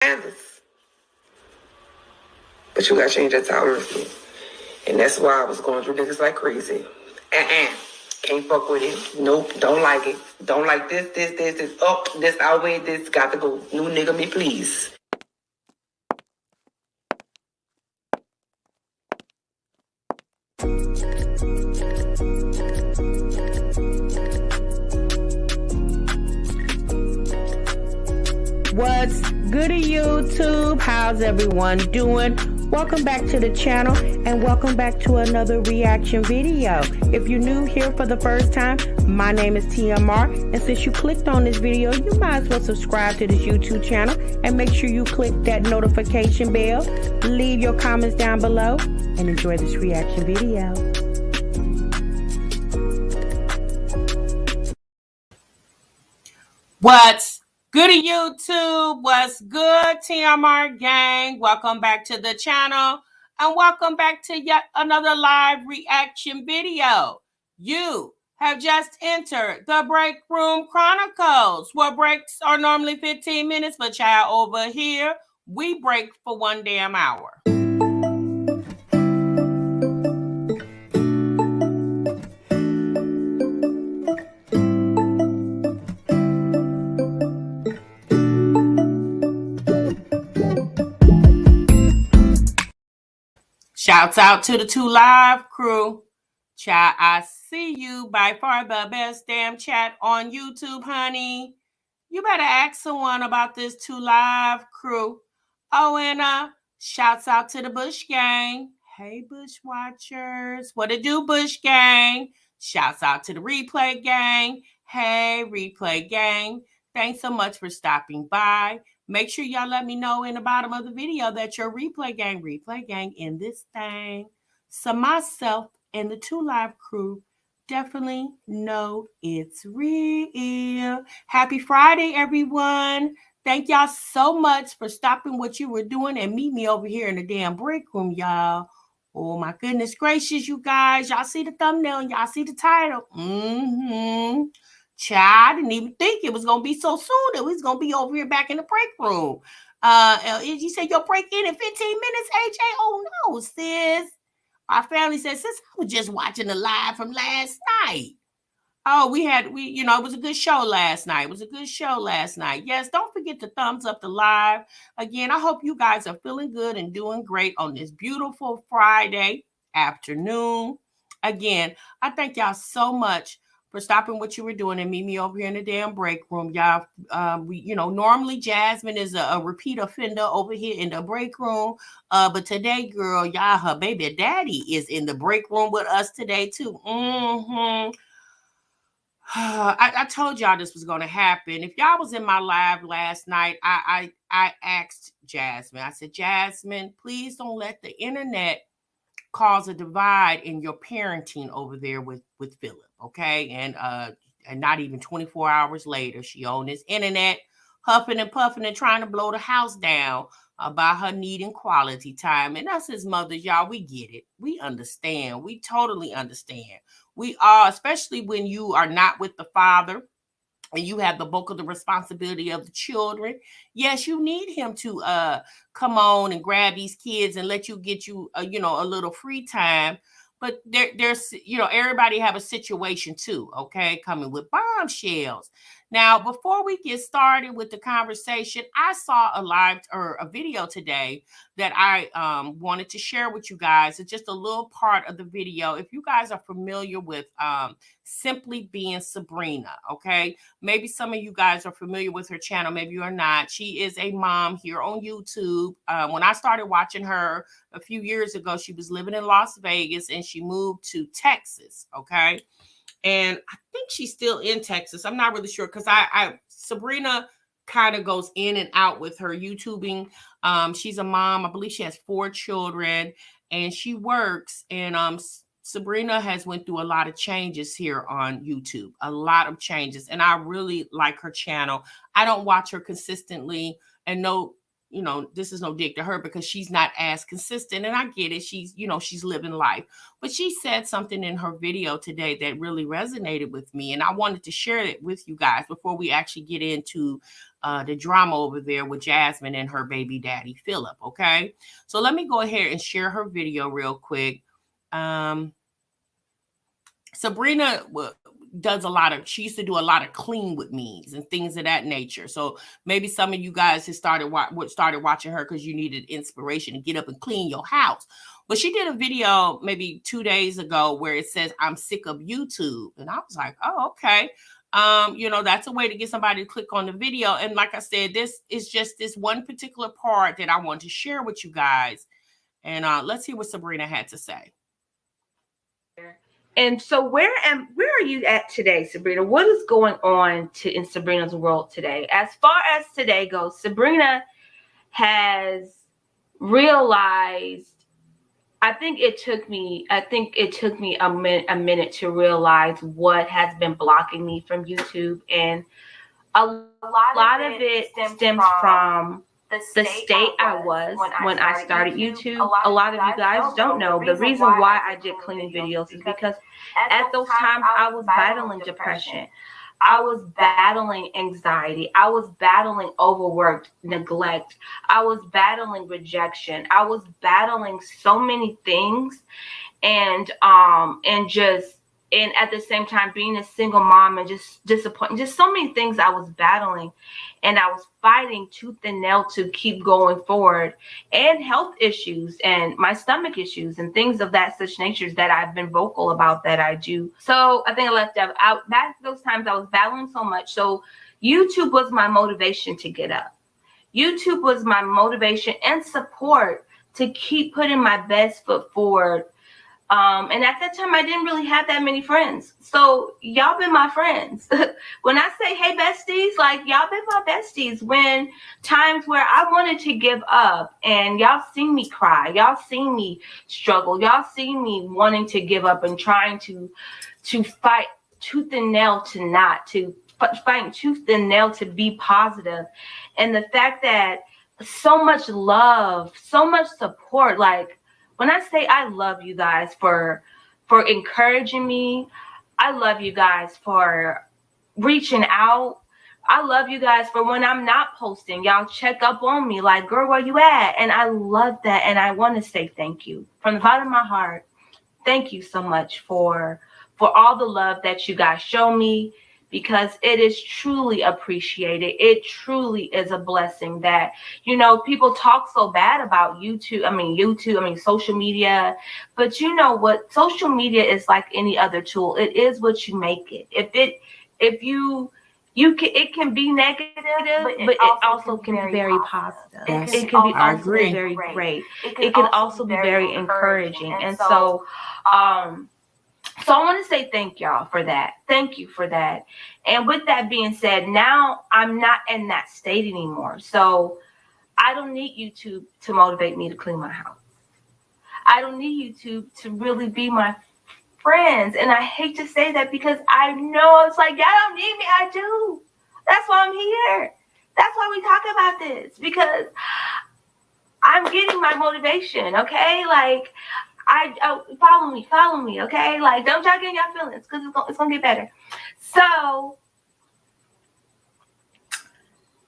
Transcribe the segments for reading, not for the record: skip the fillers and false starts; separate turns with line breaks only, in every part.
standards. But you gotta change that tolerance. And that's why I was going through niggas like crazy. Can't fuck with it. Nope, don't like it. Don't like this. Oh, this outweigh this. Got to go. New nigga me, please.
What's good, YouTube? How's everyone doing? Welcome back to the channel and welcome back to another reaction video. If you're new here for the first time, my name is TMR, and since you clicked on this video, you might as well subscribe to this YouTube channel and make sure you click that notification bell. Leave your comments down below and enjoy this reaction video.
What's good, YouTube? What's good, TMR gang? Welcome back to the channel and welcome back to yet another live reaction video. You have just entered the Break Room Chronicles, where breaks are normally 15 minutes, but child, over here, we break for 1 damn hour. Shouts out to the 2 Live crew. Child, I see you. By far the best damn chat on YouTube, honey. You better ask someone about this 2 Live crew. Oh, and shouts out to the Bush Gang. Hey, Bush Watchers. What it do, Bush Gang? Shouts out to the Replay Gang. Hey, Replay Gang. Thanks so much for stopping by. Make sure y'all let me know in the bottom of the video that you're Replay Gang in this thing. So myself and the 2 Live crew definitely know it's real. Happy Friday, everyone. Thank y'all so much for stopping what you were doing and meet me over here in the damn break room, y'all. Oh, my goodness gracious, you guys. Y'all see the thumbnail and y'all see the title. Child, I didn't even think it was going to be so soon that we was going to be over here back in the break room. You said you'll break in 15 minutes, AJ? Oh, no, sis. Our family said, sis, I was just watching the live from last night. Oh, it was a good show last night. Yes, don't forget to thumbs up the live. Again, I hope you guys are feeling good and doing great on this beautiful Friday afternoon. Again, I thank y'all so much for stopping what you were doing and meet me over here in the damn break room, y'all. Normally Jasmine is a repeat offender over here in the break room. But today, girl, y'all, her baby daddy is in the break room with us today, too. I told y'all this was going to happen. If y'all was in my live last night, I asked Jasmine. I said, Jasmine, please don't let the internet cause a divide in your parenting over there with Philip, okay? And not even 24 hours later, she on this internet huffing and puffing and trying to blow the house down about her needing quality time. And us as mothers, y'all, we get it. We understand. We totally understand. We are, especially when you are not with the father and you have the bulk of the responsibility of the children. Yes, you need him to come on and grab these kids and let you get a little free time. But there's everybody have a situation too, okay, coming with bombshells. Now, before we get started with the conversation, I saw a video today that I wanted to share with you guys. It's just a little part of the video. If you guys are familiar with Simply Being Sabrina, okay? Maybe some of you guys are familiar with her channel. Maybe you're not. She is a mom here on YouTube. When I started watching her a few years ago, she was living in Las Vegas and she moved to Texas, okay? And I think she's still in Texas. I'm not really sure because Sabrina kind of goes in and out with her YouTubing. She's a mom. I believe she has 4 children and she works. And Sabrina has went through a lot of changes here on YouTube, a lot of changes. And I really like her channel. I don't watch her consistently and this is no dig to her because she's not as consistent. And I get it. She's living life. But she said something in her video today that really resonated with me. And I wanted to share it with you guys before we actually get into the drama over there with Jasmine and her baby daddy, Philip. Okay. So let me go ahead and share her video real quick. Sabrina does a lot of, she used to do a lot of clean with me's and things of that nature. So maybe some of you guys have started watching her because you needed inspiration to get up and clean your house. But she did a video maybe 2 days ago where it says, I'm sick of YouTube. And I was like, oh, okay. That's a way to get somebody to click on the video. And like I said, this is just this one particular part that I want to share with you guys. And let's hear what Sabrina had to say.
And so where are you at today, Sabrina? What is going on in Sabrina's world today? As far as today goes, Sabrina has realized, I think it took me a minute to realize what has been blocking me from YouTube. And a lot of it stems from the state I was when I started YouTube. A lot of you guys don't know the reason why I did cleaning videos is because at those times I was battling depression. I was battling anxiety. I was battling overworked, neglect. I was battling rejection. I was battling so many things, and at the same time being a single mom and just disappointed, just so many things I was battling, and I was fighting tooth and nail to keep going forward, and health issues and my stomach issues and things of that such nature that I've been vocal about that I do. So I think I left out back those times I was battling so much. So YouTube was my motivation to get up. YouTube was my motivation and support to keep putting my best foot forward. And at that time, I didn't really have that many friends. So y'all been my friends. When I say, hey, besties, like y'all been my besties when times where I wanted to give up, and y'all seen me cry. Y'all seen me struggle. Y'all seen me wanting to give up and trying to fight tooth and nail fight tooth and nail to be positive. And the fact that so much love, so much support, like, when I say I love you guys for encouraging me, I love you guys for reaching out. I love you guys for when I'm not posting, y'all check up on me like, girl, where you at? And I love that. And I want to say thank you from the bottom of my heart. Thank you so much for all the love that you guys show me, because it is truly appreciated. It truly is a blessing that, people talk so bad about YouTube, social media, but you know what? Social media is like any other tool. It is what you make it. It can be negative, but it also can be very positive.
Yes,
it can be
I
also
agree.
very great. It can also be very encouraging. And so I want to say thank y'all for that. Thank you for that. And with that being said, now I'm not in that state anymore. So I don't need YouTube to motivate me to clean my house. I don't need YouTube to really be my friends. And I hate to say that because I know it's like, y'all don't need me. I do. That's why I'm here. That's why we talk about this, because I'm getting my motivation. Okay. Like, follow me, okay? Like, don't y'all get in your feelings, because it's gonna get better. So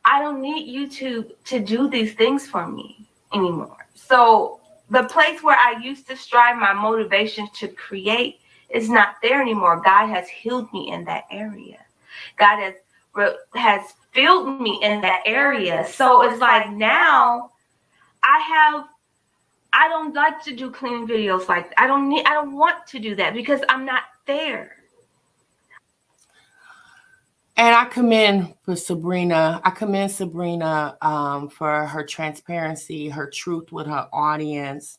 I don't need YouTube to do these things for me anymore. So the place where I used to strive my motivation to create is not there anymore. God has healed me in that area. God has filled me in that area. So it's like now I don't like to do cleaning videos like that. I don't want to do that because I'm not there.
And I commend Sabrina for her transparency, her truth with her audience.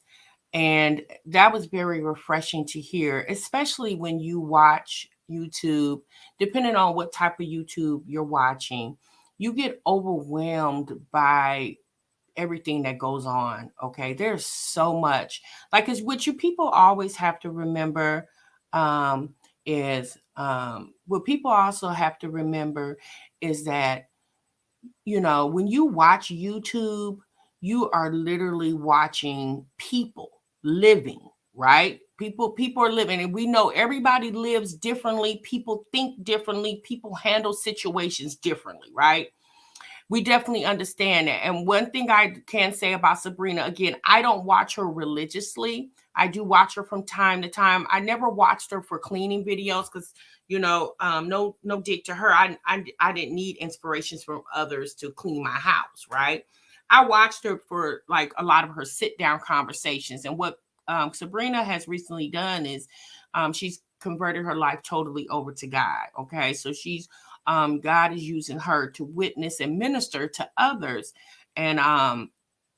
And that was very refreshing to hear, especially when you watch YouTube, depending on what type of YouTube you're watching, you get overwhelmed by everything that goes on. Okay, there's so much. Like, it's what you people always have to remember what people also have to remember is that, when you watch YouTube, you are literally watching people living, right? People are living, and we know everybody lives differently. People think differently. People handle situations differently, right? we definitely understand that. And one thing I can say about Sabrina, again, I don't watch her religiously. I do watch her from time to time. I never watched her for cleaning videos because, you know, no dig to her. I didn't need inspirations from others to clean my house, right? I watched her for like a lot of her sit down conversations. And what Sabrina has recently done is she's converted her life totally over to God. Okay, so she's God is using her to witness and minister to others, and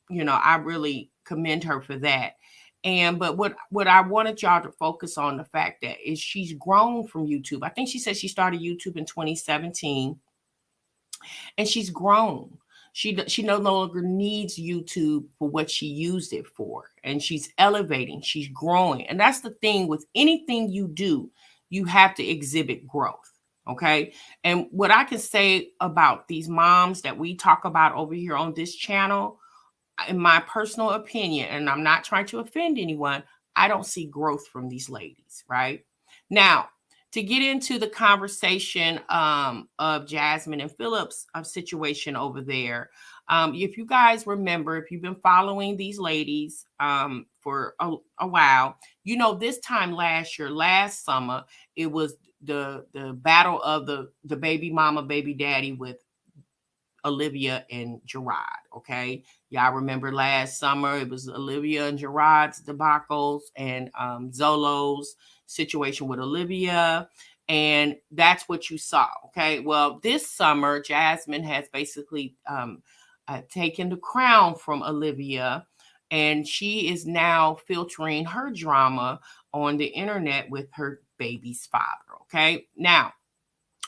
you know, I really commend her for that. And but what I wanted y'all to focus on the fact that is she's grown from YouTube. I think she said she started YouTube in 2017, and she's grown. She no longer needs YouTube for what she used it for, and she's elevating, she's growing. And that's the thing with anything you do, you have to exhibit growth. Okay. And what I can say about these moms that we talk about over here on this channel, in my personal opinion, and I'm not trying to offend anyone, I don't see growth from these ladies. Right now, to get into the conversation of Jasmine and Philip's situation over there, if you guys remember, if you've been following these ladies for a while, you know, this time last year, last summer, it was the battle of the baby mama, baby daddy with Olivia and Gerard. Okay, y'all remember last summer it was Olivia and Gerard's debacles and Zolo's situation with Olivia, and that's what you saw. Okay, well, this summer Jasmine has basically taken the crown from Olivia, and she is now filtering her drama on the internet with her baby's father. Okay, now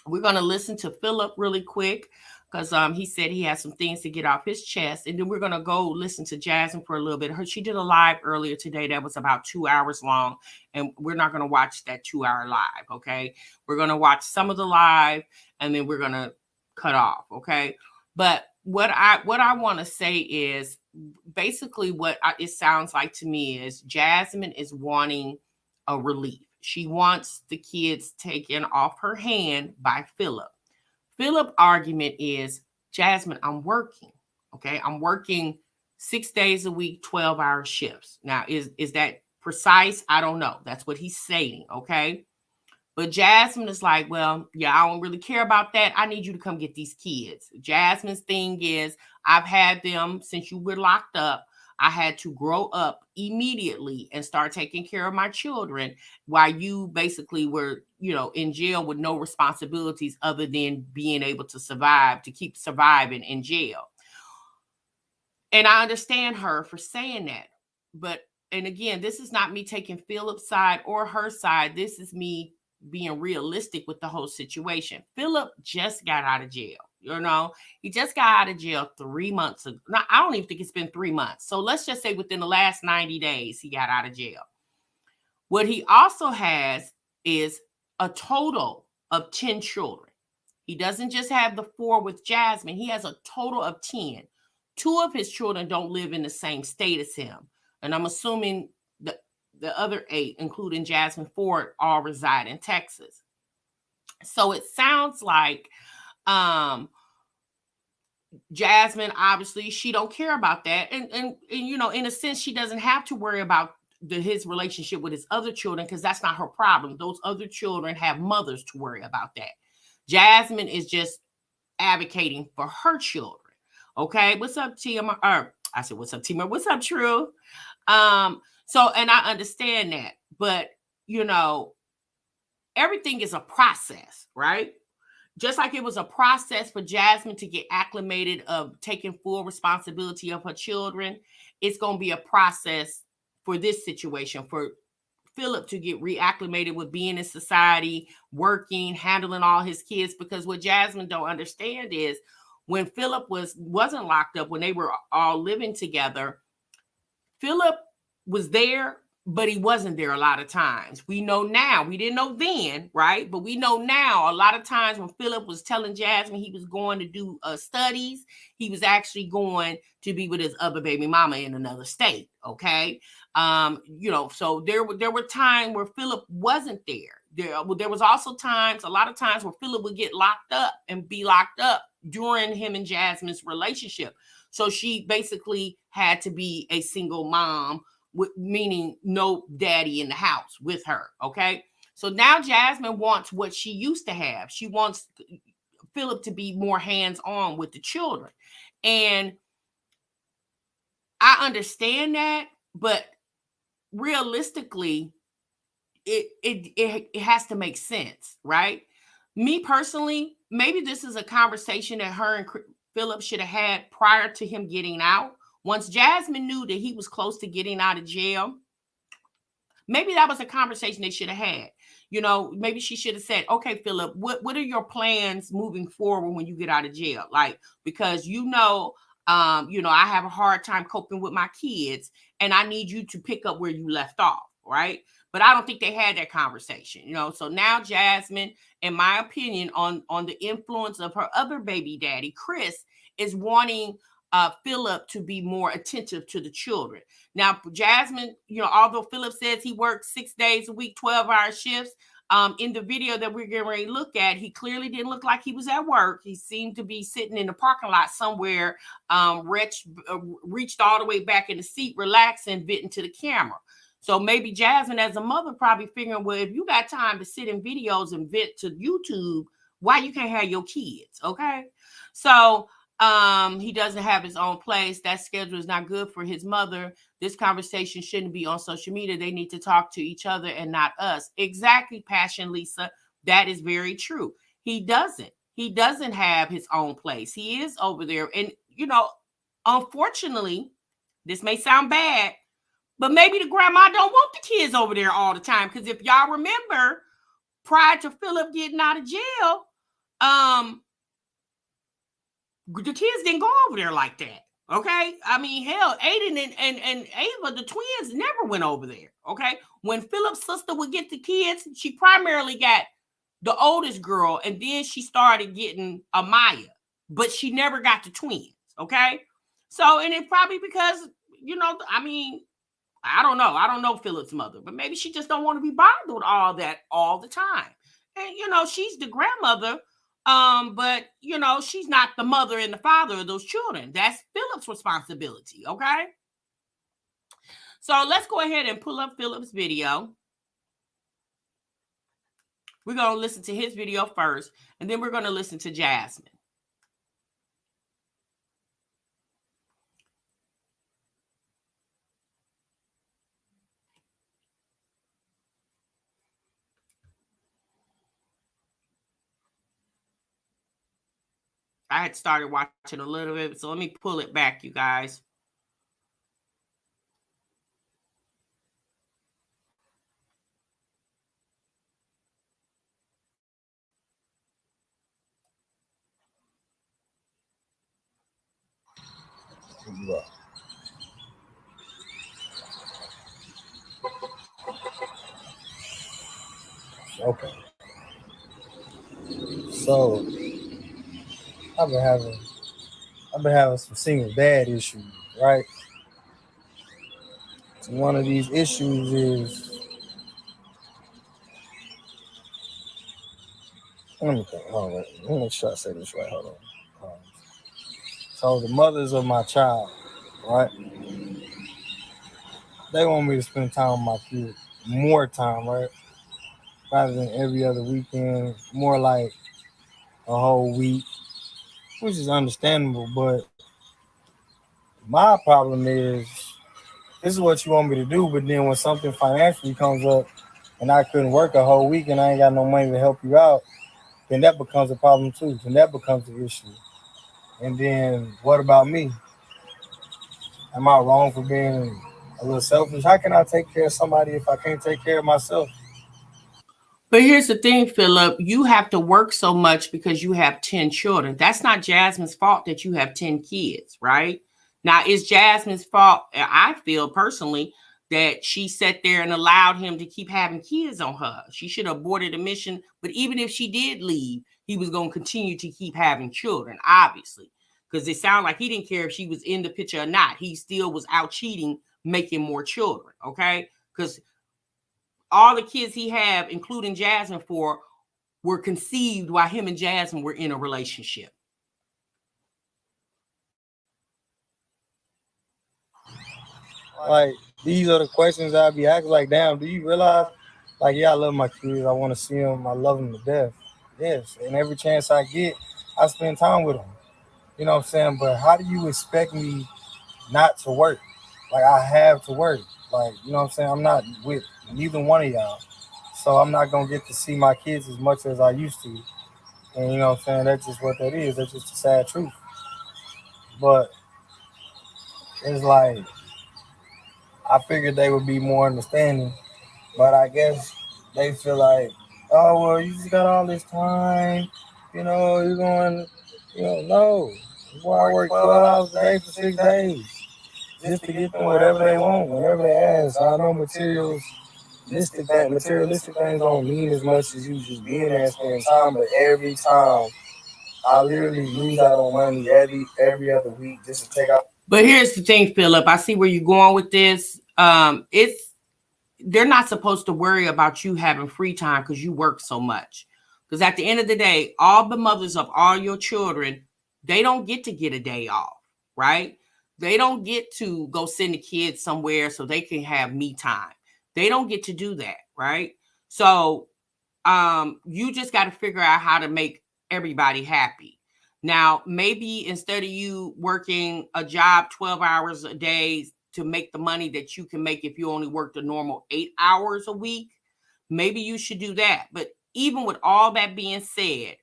we're going to listen to Philip really quick because he said he has some things to get off his chest. And then we're going to go listen to Jasmine for a little bit. She did a live earlier today that was about 2 hours long. And we're not going to watch that 2-hour live, okay? We're going to watch some of the live and then we're going to cut off, okay? But what I want to say is basically what it sounds like to me is Jasmine is wanting a relief. She wants the kids taken off her hand by Philip. Philip's argument is, Jasmine, I'm working. Okay, I'm working 6 days a week, 12-hour shifts. Now, is that precise? I don't know. That's what he's saying. Okay, but Jasmine is like, well, yeah, I don't really care about that. I need you to come get these kids. Jasmine's thing is, I've had them since you were locked up. I had to grow up immediately and start taking care of my children while you basically were, you know, in jail with no responsibilities other than being able to survive, to keep surviving in jail. And I understand her for saying that. But, and again, this is not me taking Philip's side or her side. This is me being realistic with the whole situation. Philip just got out of jail. You know, he just got out of jail 3 months ago. Now, I don't even think it's been 3 months. So let's just say within the last 90 days, he got out of jail. What he also has is a total of 10 children. He doesn't just have the 4 with Jasmine. He has a total of 10. 2 of his children don't live in the same state as him. And I'm assuming the other 8, including Jasmine Ford, all reside in Texas. So it sounds like Jasmine, obviously, she don't care about that. And you know, in a sense, she doesn't have to worry about his relationship with his other children because that's not her problem. Those other children have mothers to worry about that. Jasmine is just advocating for her children. Okay, what's up, Tia? I said, what's up, Tia? What's up, True? So, and I understand that, but you know, everything is a process, right? Just like it was a process for Jasmine to get acclimated of taking full responsibility of her children, it's going to be a process for this situation, for Philip to get reacclimated with being in society, working, handling all his kids. Because what Jasmine don't understand is when Philip wasn't locked up, when they were all living together, Philip was there, but he wasn't there a lot of times. We know now, we didn't know then, right? But we know now a lot of times when Philip was telling Jasmine he was going to do studies, he was actually going to be with his other baby mama in another state, okay? You know, so there were times where Philip wasn't there. There was also times, a lot of times where Philip would get locked up and be locked up during him and Jasmine's relationship. So she basically had to be a single mom, meaning no daddy in the house with her. Okay. So now Jasmine wants what she used to have. She wants Philip to be more hands-on with the children. And I understand that, but realistically, it has to make sense, right? Me personally, maybe this is a conversation that her and Philip should have had prior to him getting out. Once Jasmine knew that he was close to getting out of jail, maybe that was a conversation they should have had. You know, maybe she should have said, okay, Philip, what are your plans moving forward when you get out of jail? Like, because I have a hard time coping with my kids and I need you to pick up where you left off, right? But I don't think they had that conversation, you know. So now Jasmine, in my opinion, on the influence of her other baby daddy, Chris, is wanting Philip to be more attentive to the children. Now, Jasmine, you know, although Philip says he works 6 days a week, 12-hour shifts, in the video that we're getting ready to look at, he clearly didn't look like he was at work. He seemed to be sitting in the parking lot somewhere, reached all the way back in the seat, relaxing, venting to the camera. So maybe Jasmine, as a mother, probably figuring, well, if you got time to sit in videos and vent to YouTube, why you can't have your kids? Okay. So he doesn't have his own place. That schedule is not good for his mother. This conversation shouldn't be on social media. They need to talk to each other and not us. Exactly, Passion Lisa. That is very true. He doesn't have his own place. He is over there. And, you know, unfortunately, this may sound bad, but maybe the grandma don't want the kids over there all the time. Because if y'all remember, prior to Philip getting out of jail, the kids didn't go over there like that. Okay. I mean, hell, Aiden and Ava, the twins, never went over there. Okay. When Philip's sister would get the kids, she primarily got the oldest girl, and then she started getting Amaya, but she never got the twins. Okay. So, and it probably because, you know, I mean, I don't know. I don't know Philip's mother, but maybe she just don't want to be bothered with all that all the time. And, you know, she's the grandmother. But you know, she's not the mother and the father of those children. That's Philip's responsibility. Okay. So let's go ahead and pull up Philip's video. We're going to listen to his video first, and then we're going to listen to Jasmine. I had started watching a little bit, so let me pull it back, you guys.
Okay. So I've been having some single dad issues, right? So one of these issues is, let me think. Hold on, let me make sure I say this right. Hold on. So the mothers of my child, right? They want me to spend time with my kids, more time, right? Rather than every other weekend, more like a whole week, which is understandable. But my problem is, this is what you want me to do, but then when something financially comes up and I couldn't work a whole week and I ain't got no money to help you out, then that becomes a problem too. And that becomes an issue. And then what about me? Am I wrong for being a little selfish? How can I take care of somebody if I can't take care of myself?
But here's the thing, Philip, you have to work so much because you have 10 children. That's not Jasmine's fault that you have 10 kids, right? Now, it's Jasmine's fault, I feel personally, that she sat there and allowed him to keep having kids on her. She should have aborted the mission. But even if she did leave, he was going to continue to keep having children, obviously, because it sounded like he didn't care if she was in the picture or not. He still was out cheating, making more children, okay? Because all the kids he had, including Jasmine, were conceived while him and Jasmine were in a relationship.
Like, these are the questions I'd be asking. Like, damn, do you realize? Like, yeah, I love my kids. I want to see them. I love them to death. Yes. And every chance I get, I spend time with them. You know what I'm saying? But how do you expect me not to work? Like, I have to work. Like, you know what I'm saying? I'm not with neither one of y'all. So I'm not going to get to see my kids as much as I used to. And you know what I'm saying? That's just what that is. That's just the sad truth. But it's like, I figured they would be more understanding. But I guess they feel like, oh, well, you just got all this time. You know, you're going, no. Boy, I work 12 hours a day for 6 days just to get them whatever they want, whatever they ask. I know materialistic things don't mean as much as you just being there and spending time, but every time I literally lose out on money every other week just to take out.
But here's the thing, Philip. I see where you're going with this. They're not supposed to worry about you having free time because you work so much. Because at the end of the day, all the mothers of all your children, they don't get a day off, right? They don't get to go send the kids somewhere so they can have me time. They don't get to do that, right? So you just got to figure out how to make everybody happy. Now, maybe instead of you working a job 12 hours a day to make the money that you can make if you only worked a normal 8 hours a week, maybe you should do that. But even with all that being said,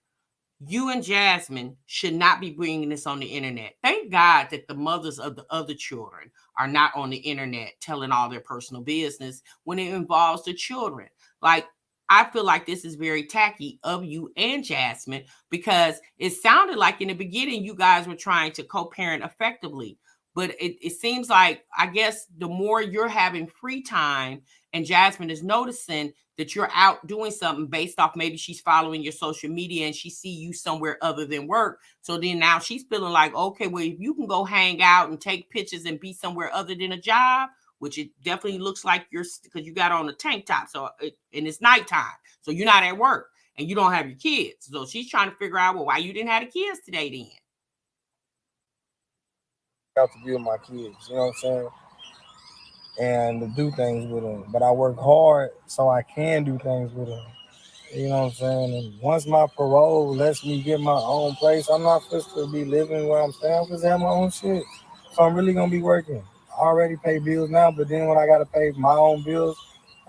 you and Jasmine should not be bringing this on the internet. Thank God that the mothers of the other children are not on the internet telling all their personal business when it involves the children. Like, I feel like this is very tacky of you and Jasmine because it sounded like in the beginning you guys were trying to co-parent effectively. But it seems like, I guess, the more you're having free time and Jasmine is noticing that you're out doing something based off maybe she's following your social media and she see you somewhere other than work. So then now she's feeling like, okay, well, if you can go hang out and take pictures and be somewhere other than a job, which it definitely looks like you're, because you got on a tank top. So, and it's nighttime. So you're not at work and you don't have your kids. So she's trying to figure out, well, why you didn't have the kids today then?
Out to be with my kids, you know what I'm saying? And to do things with them. But I work hard so I can do things with them. You know what I'm saying? And once my parole lets me get my own place, I'm not supposed to be living where I'm staying. I'm supposed to have my own shit. So I'm really going to be working. I already pay bills now, but then when I got to pay my own bills,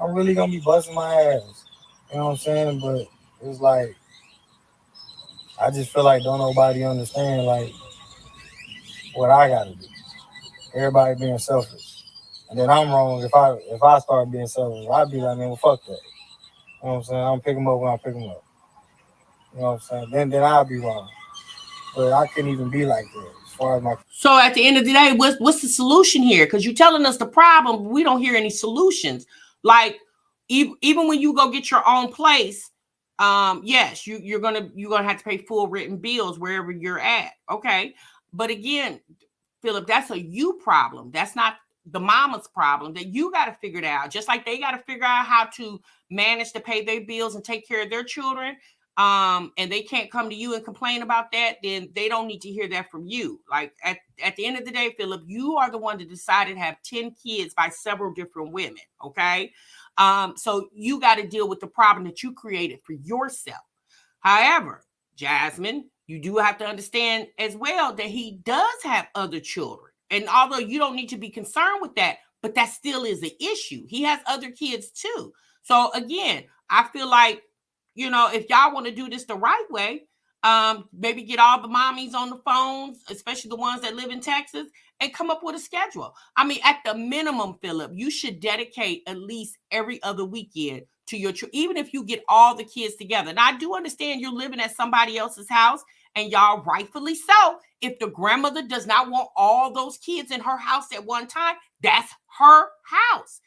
I'm really going to be busting my ass. You know what I'm saying? But it's like, I just feel like don't nobody understand, like, what I got to do. Everybody being selfish. And then I'm wrong if I start being selfish. I'd be like, man, well, fuck that. You know what I'm saying? I'm pick them up when I pick them up. You know what I'm saying? Then I'll be wrong. But I couldn't even be like that as far as my.
So at the end of the day, what's the solution here? Because you're telling us the problem, but we don't hear any solutions. Like, even when you go get your own place, yes, you're gonna have to pay full written bills wherever you're at. Okay. But again, Philip, that's a you problem. That's not the mama's problem. That you got to figure it out. Just like they got to figure out how to manage to pay their bills and take care of their children. And they can't come to you and complain about that, then they don't need to hear that from you. Like at the end of the day, Philip, you are the one that decided to have 10 kids by several different women. Okay. So you got to deal with the problem that you created for yourself. However, Jasmine, you do have to understand as well that he does have other children. And although you don't need to be concerned with that, but that still is an issue. He has other kids too. So again, I feel like, if y'all want to do this the right way, maybe get all the mommies on the phones, especially the ones that live in Texas, and come up with a schedule. I mean, at the minimum, Philip, you should dedicate at least every other weekend to your children, even if you get all the kids together. Now, I do understand you're living at somebody else's house, and y'all rightfully so. If the grandmother does not want all those kids in her house at one time, that's her house.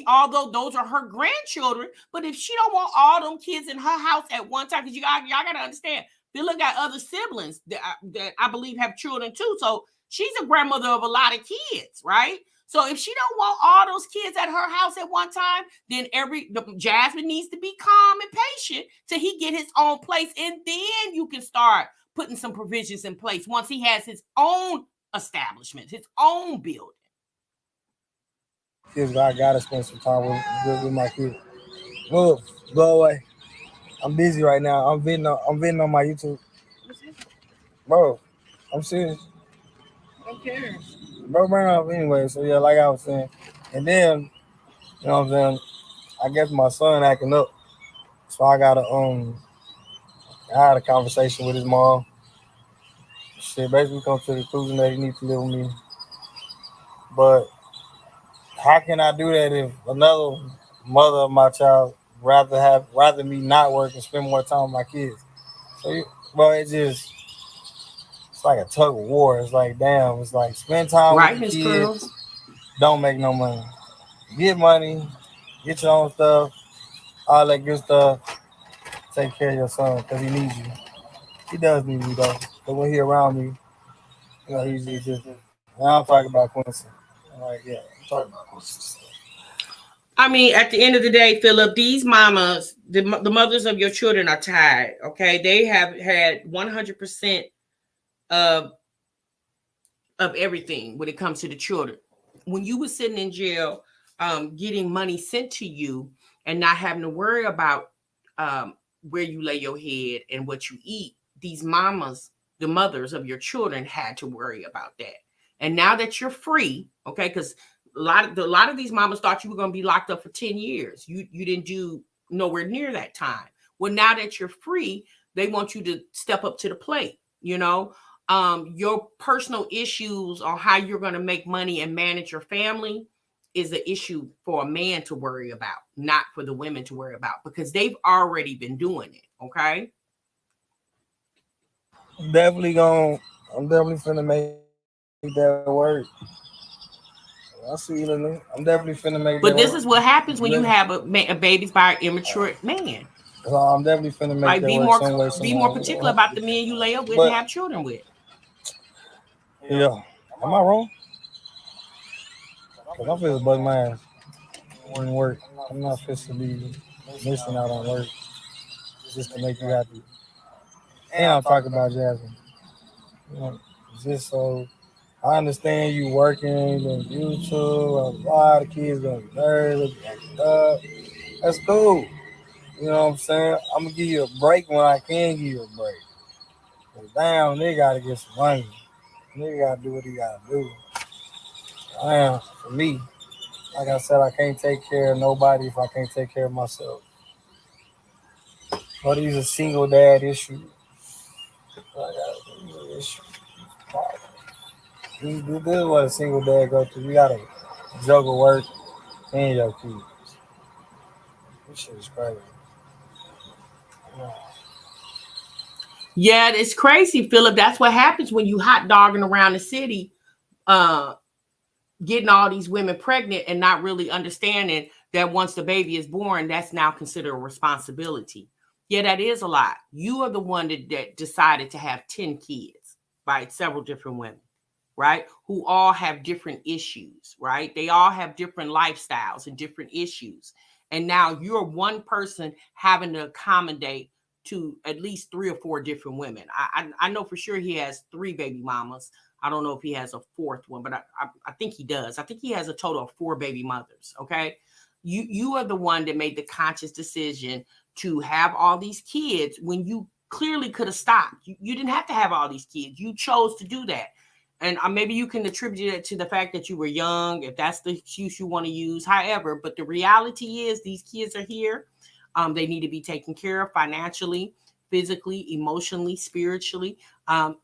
Although those are her grandchildren, but if she don't want all them kids in her house at one time, because y'all got to understand, Philip got other siblings that I believe have children too. So she's a grandmother of a lot of kids, right? So if she don't want all those kids at her house at one time, then Jasmine needs to be calm and patient till he get his own place, and then you can start putting some provisions in place once he has his own establishment, his own building.
kids, I gotta spend some time with my kids. Move, go away. I'm busy right now. I'm videoing on my YouTube. Bro, I'm serious.
Who cares?
Bro, burn up anyway. So yeah, like I was saying. And then, you know what I'm saying? I guess my son acting up. So I had a conversation with his mom. Shit, basically come to the conclusion that he needs to live with me. But how can I do that if another mother of my child rather me not work and spend more time with my kids? So, bro, it's like a tug of war. It's like, damn, it's like spend time
Right,
with the
Miss
kids,
Cruz?
don't make no money. Get money, get your own stuff, all that good stuff. Take care of your son because he needs you. He does need me though. But when he around me, you know, he's just. Now I'm talking about Quincy. I'm like, yeah, I'm talking about Quincy.
I mean, at the end of the day, Philip, these mamas, the mothers of your children are tired. Okay, they have had 100% of everything when it comes to the children. When you were sitting in jail, getting money sent to you and not having to worry about where you lay your head and what you eat, these mamas, the mothers of your children, had to worry about that. And now that you're free, okay, because a lot of these mamas thought you were going to be locked up for 10 years. You didn't do nowhere near that time. Well, now that you're free, they want you to step up to the plate, you know. Your personal issues on how you're going to make money and manage your family is an issue for a man to worry about, not for the women to worry about, because they've already been doing it. Okay.
I'm definitely finna make that work. I see you, I'm definitely finna make
But
that
this
work.
is what happens when you have a babies by an immature man.
So I'm definitely finna make
Like
that
be
work
more
some way,
be more
somehow.
particular about the men you lay up with
But
and have children with.
yeah, am I wrong? Cause I'm finna bust my ass in work. I'm not fit to be missing out on work just to make you happy. And I'm talking about Jasmine. You know, just so I understand you working on YouTube. A lot of kids gonna be nervous, acting up. That's cool. You know what I'm saying? I'm gonna give you a break when I can give you a break. But damn, they gotta get some money. Nigga gotta do what he gotta do. Damn, for me, like I said, I can't take care of nobody if I can't take care of myself. But these are single dad issues. This is what a single dad go through. You gotta juggle work and your kids. This shit is crazy.
Yeah, it's crazy, Philip. That's what happens when you hot dogging around the city, getting all these women pregnant and not really understanding that once the baby is born, that's now considered a responsibility. Yeah, that is a lot. You are the one that decided to have 10 kids by several different women, right? Who all have different issues, right? They all have different lifestyles and different issues. And now you're one person having to accommodate to at least 3 or 4 different women. I know for sure he has 3 baby mamas. I don't know if he has a 4th one, but I think he does. I think he has a total of 4 baby mothers. Okay. You are the one that made the conscious decision to have all these kids when you clearly could have stopped. You didn't have to have all these kids. You chose to do that. And maybe you can attribute it to the fact that you were young, if that's the excuse you want to use. However, but the reality is these kids are here. They need to be taken care of financially, physically, emotionally, spiritually.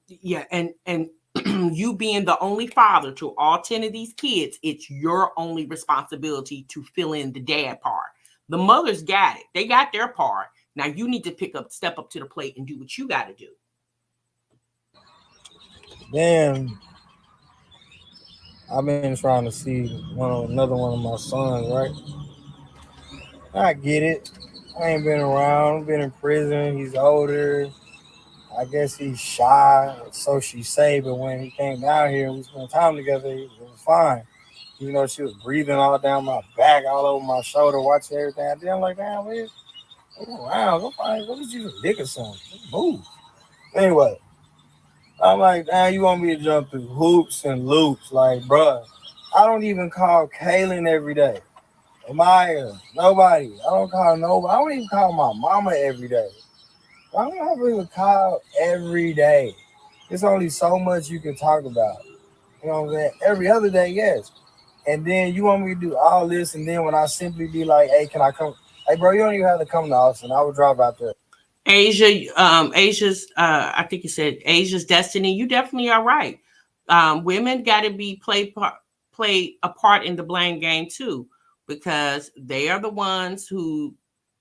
Yeah, and you being the only father to all 10 of these kids, it's your only responsibility to fill in the dad part. The mothers got it. They got their part. Now you need to step up to the plate and do what you got to do.
Damn, I've been trying to see another one of my sons, right? I get it. I ain't been around, been in prison. He's older. I guess he's shy, so she say. But when he came down here and we spent time together, it was fine. Even though she was breathing all down my back, all over my shoulder, watching everything I did. I'm like, damn, man, wow, go find, what did you dick or something? Move. Anyway, I'm like, damn, you want me to jump through hoops and loops? Like, bruh, I don't even call Kaylin every day. Maya, nobody. I don't call nobody. I don't even call my mama every day. I don't really call every day. There's only so much you can talk about. You know what I'm saying? Every other day, yes. And then you want me to do all this, and then when I simply be like, hey, can I come? Hey, bro, you don't even have to come to Austin. I would drive out there.
Asia's I think you said Asia's destiny. You definitely are right. Women got to be play a part in the blame game too, because they are the ones who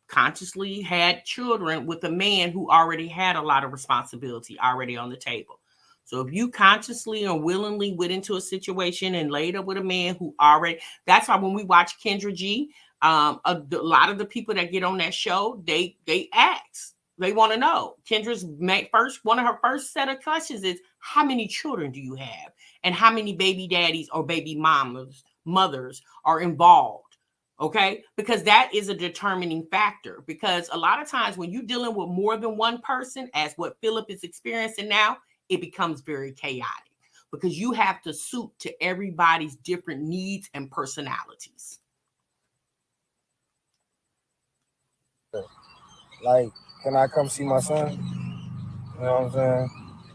consciously had children with a man who already had a lot of responsibility already on the table. So if you consciously or willingly went into a situation and laid up with a man who already, that's why when we watch Kendra G, a lot of the people that get on that show, they ask. They want to know. Kendra's one of her first set of questions is, how many children do you have? And how many baby daddies or baby mothers are involved? Okay? Because that is a determining factor. Because a lot of times when you're dealing with more than one person, as what Philip is experiencing now, it becomes very chaotic. Because you have to suit to everybody's different needs and personalities.
Like, can I come see my son? You know what I'm saying?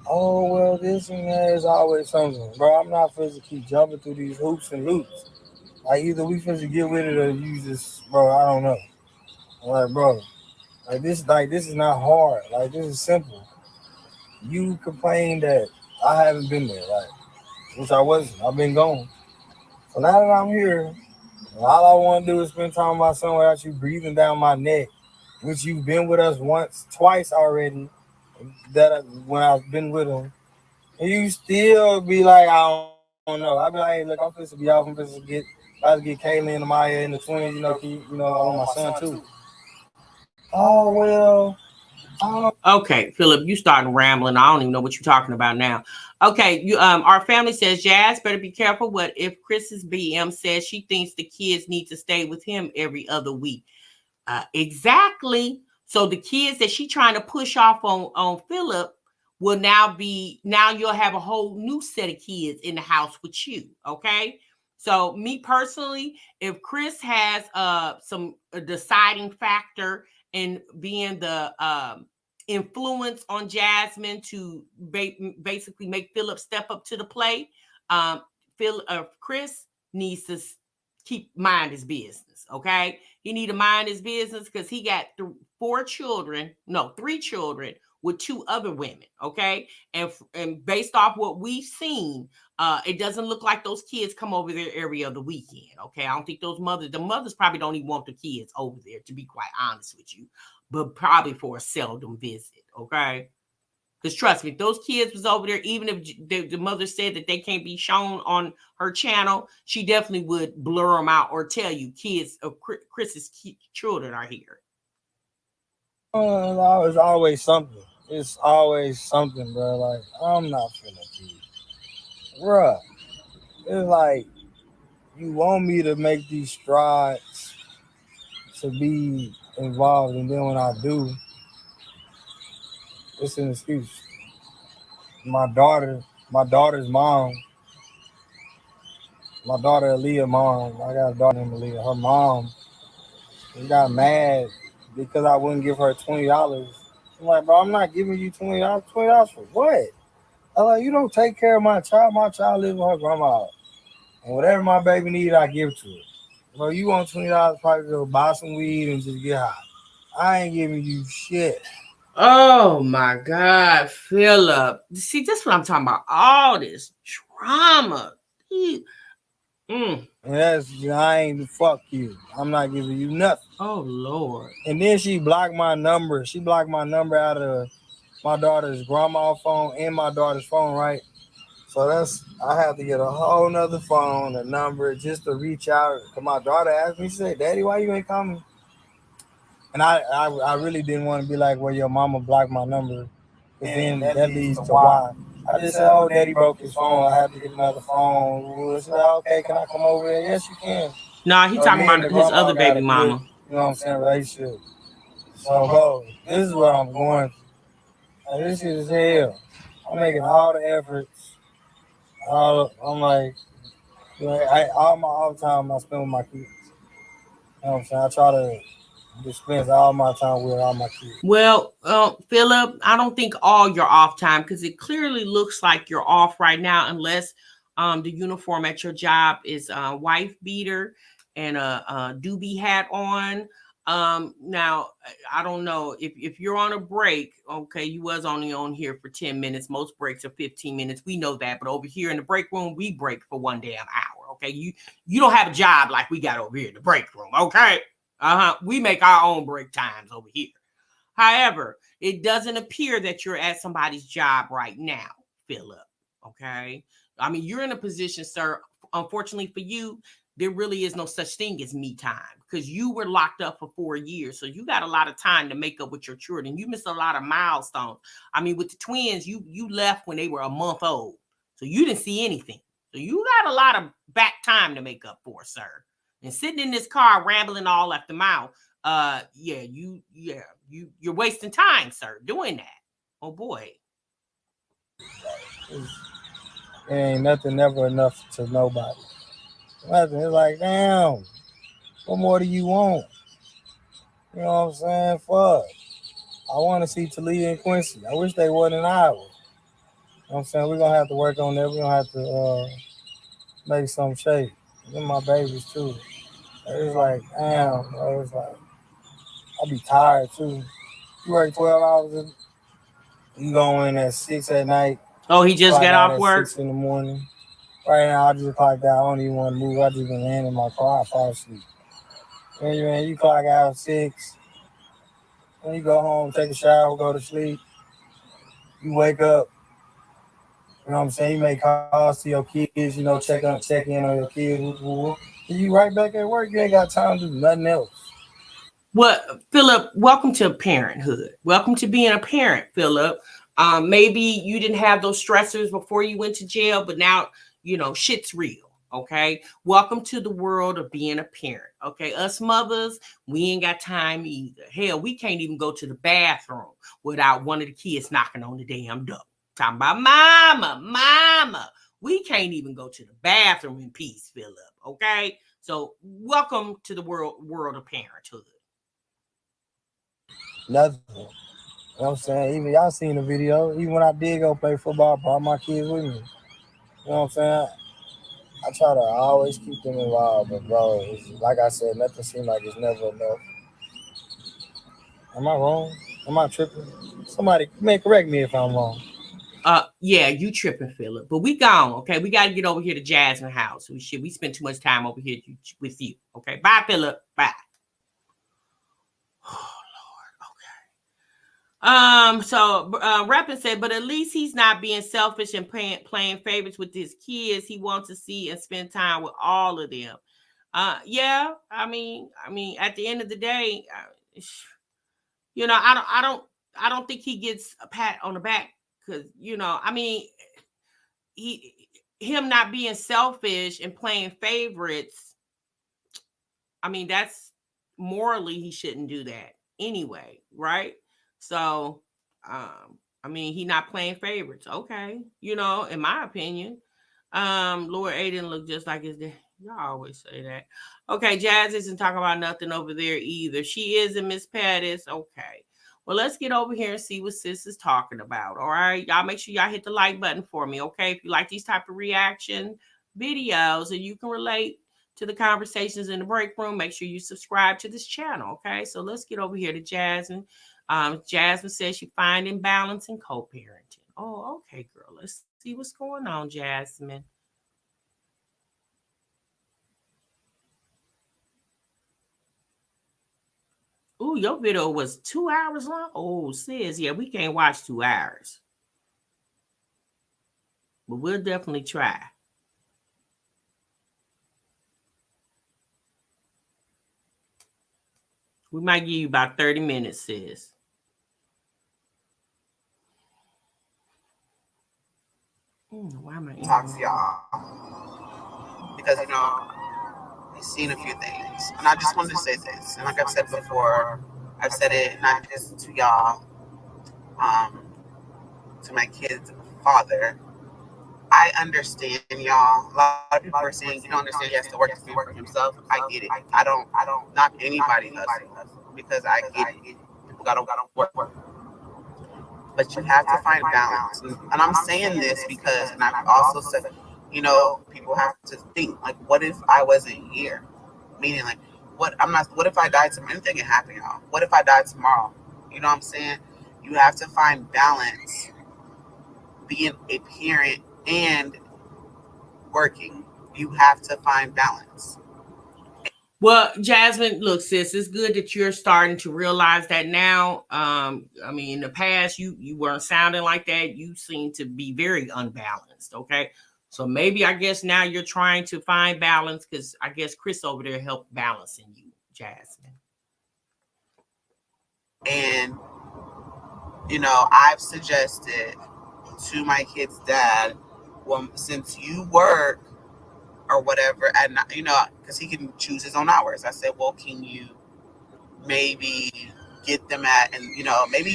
Oh, well, this and that is always something. Bro, I'm not supposed to keep jumping through these hoops and loops. Like, either we supposed to get with it or you just, bro, I don't know. I'm like, bro, this is not hard. Like, this is simple. You complain that I haven't been there, like, which I wasn't. I've been gone. So now that I'm here, all I want to do is spend time with my son without you breathing down my neck, which you've been with us twice already, when I've been with him. And you still be like, I don't know. I be like, hey, look, I'm supposed to be off. I'm supposed to get Kayla and Maya and the twins, I want my son too. Oh, well.
Okay, Philip, you starting rambling. I don't even know what you're talking about now. Okay, our family says, Jazz, better be careful. What if Chris's BM says she thinks the kids need to stay with him every other week? Exactly. So the kids that she trying to push off on Philip will now you'll have a whole new set of kids in the house with you. Okay. So me personally, if Chris has a deciding factor in being the influence on Jasmine to basically make Philip step up to the plate, Chris needs to mind his business. Okay. He need to mind his business because he got 3 children with 2 other women. Okay. And based off what we've seen, it doesn't look like those kids come over there every other weekend. Okay. I don't think the mothers probably don't even want the kids over there, to be quite honest with you, but probably for a seldom visit. Okay. Because trust me, if those kids was over there, even if the mother said that they can't be shown on her channel, she definitely would blur them out or tell you kids of Chris's children are here.
It's always something. It's always something, bro. Like, I'm not finna keep. Bruh, it's like you want me to make these strides to be involved, and then when I do, it's an excuse. My daughter's mom, my daughter Aaliyah's mom, I got a daughter named Aaliyah, her mom, she got mad because I wouldn't give her $20. I'm like, bro, I'm not giving you $20. $20 for what? I'm like, you don't take care of my child. My child lives with her grandma. And whatever my baby needs, I give to her. Bro, you want $20 probably to go buy some weed and just get high. I ain't giving you shit.
Oh my God, Philip. See, this is what I'm talking about. All this drama.
And I ain't fuck you. I'm not giving you nothing.
Oh Lord.
And then she blocked my number. She blocked my number out of my daughter's grandma's phone and my daughter's phone, right? So I have to get a whole nother phone, a number, just to reach out. Cause my daughter asked me, she said, Daddy, why you ain't coming? And I really didn't want to be like, well, your mama blocked my number. But then that leads to why. I just said, oh, Daddy broke his phone. I have to get another phone. I said, okay, can I come over there? Yes, you can.
Nah, he talking about his other baby mama.
You know what I'm saying? Relationship. So, bro, this is what I'm going through. Like, this shit is hell. I'm making all the efforts. I'm like, All my off time I spend with my kids. You know what I'm saying? I try to dispense all my time with all my kids.
Well, Philip, I don't think all your off time, because it clearly looks like you're off right now, unless the uniform at your job is wife beater and a doobie hat on. Now, I don't know if you're on a break. Okay, you was only on here for 10 minutes. Most breaks are 15 minutes. We know that, but over here in the break room, we break for 1 damn hour. Okay, you don't have a job like we got over here in the break room. Okay. We make our own break times over here. However, it doesn't appear that you're at somebody's job right now, Philip. Okay. I mean, you're in a position, sir. Unfortunately for you, there really is no such thing as me time, because you were locked up for 4 years. So you got a lot of time to make up with your children. You missed a lot of milestones. I mean, with the twins, you left when they were a month old. So you didn't see anything. So you got a lot of back time to make up for, sir. And sitting in this car rambling all at the mouth, you're wasting time, sir, doing that. Oh boy.
It ain't nothing never enough to nobody. Nothing. It's like, damn, what more do you want? You know what I'm saying? Fuck. I want to see Talia and Quincy. I wish they wasn't in Iowa. You know what I'm saying? We're going to have to work on that. We're going to have to make some shape. Them my babies, too. It's like, damn, bro. It's like, I'll be tired, too. You work 12 hours, you go in at 6 at night.
Oh, he just got off work?
6 in the morning. Right now, I just clocked out. I don't even want to move. I just been laying in my car. I fall asleep. And you clock out at 6. When you go home, take a shower, go to sleep. You wake up. You know what I'm saying? You make calls to your kids, check in on your kids. And you right back at work. You ain't got time to do nothing else.
Well, Philip, welcome to parenthood. Welcome to being a parent, Philip. Maybe you didn't have those stressors before you went to jail, but now, shit's real. Okay. Welcome to the world of being a parent. Okay. Us mothers, we ain't got time either. Hell, we can't even go to the bathroom without one of the kids knocking on the damn door. Talking about mama. We can't even go to the bathroom in peace, Philip. Okay. So welcome to the world of parenthood.
Nothing. You know what I'm saying? Even y'all seen the video. Even when I did go play football, I brought my kids with me. You know what I'm saying? I try to always keep them involved, but bro, like I said, nothing seems like it's never enough. Am I wrong? Am I tripping? Somebody may correct me if I'm wrong.
Yeah, you tripping, Philip. But we gone, okay? We got to get over here to Jasmine house. We spent too much time over here with you, okay? Bye, Philip. Bye. Oh, Lord, okay. So Rappin said, but at least he's not being selfish and playing favorites with his kids. He wants to see and spend time with all of them. Yeah, I mean, at the end of the day, I don't think he gets a pat on the back. Because, him not being selfish and playing favorites, that's morally, he shouldn't do that anyway, right? So, he not playing favorites. Okay. In my opinion, Lord Aiden look just like his dad. Y'all always say that. Okay, Jazz isn't talking about nothing over there either. She is in Miss Pettis. Okay. Well, let's get over here and see what sis is talking about. All right. Y'all make sure y'all hit the like button for me. Okay. If you like these type of reaction videos and you can relate to the conversations in the break room, make sure you subscribe to this channel. Okay. So let's get over here to Jasmine. Jasmine says she finding balance in co-parenting. Oh, okay, girl. Let's see what's going on, Jasmine. Ooh, your video was 2 hours long. Oh, sis, yeah, we can't watch 2 hours. But we'll definitely try. We might give you about 30 minutes, sis. Why am I
talk to y'all? Because, we've seen a few things. And I just wanted to say this. And like I've said before, I've said it not just to y'all, to my kid's father, I understand, y'all. A lot of people are saying you don't understand he has to work for himself. I get it. I don't knock anybody hustle because I get it. People gotta work. But you have to find balance. And I'm saying this because, and I've also said, people have to think, like, what if I wasn't here? Meaning, like, what if I died tomorrow? Anything can happen, y'all. What if I died tomorrow? You know what I'm saying? You have to find balance being a parent and working. You have to find balance.
Well, Jasmine, look, sis, it's good that you're starting to realize that now. I mean, in the past, you weren't sounding like that. You seem to be very unbalanced, okay? So maybe, I guess, now you're trying to find balance because I guess Chris over there helped balancing you, Jasmine.
And, I've suggested to my kid's dad, well, since you work or whatever, and, because he can choose his own hours. I said, well, can you maybe get them at, and, maybe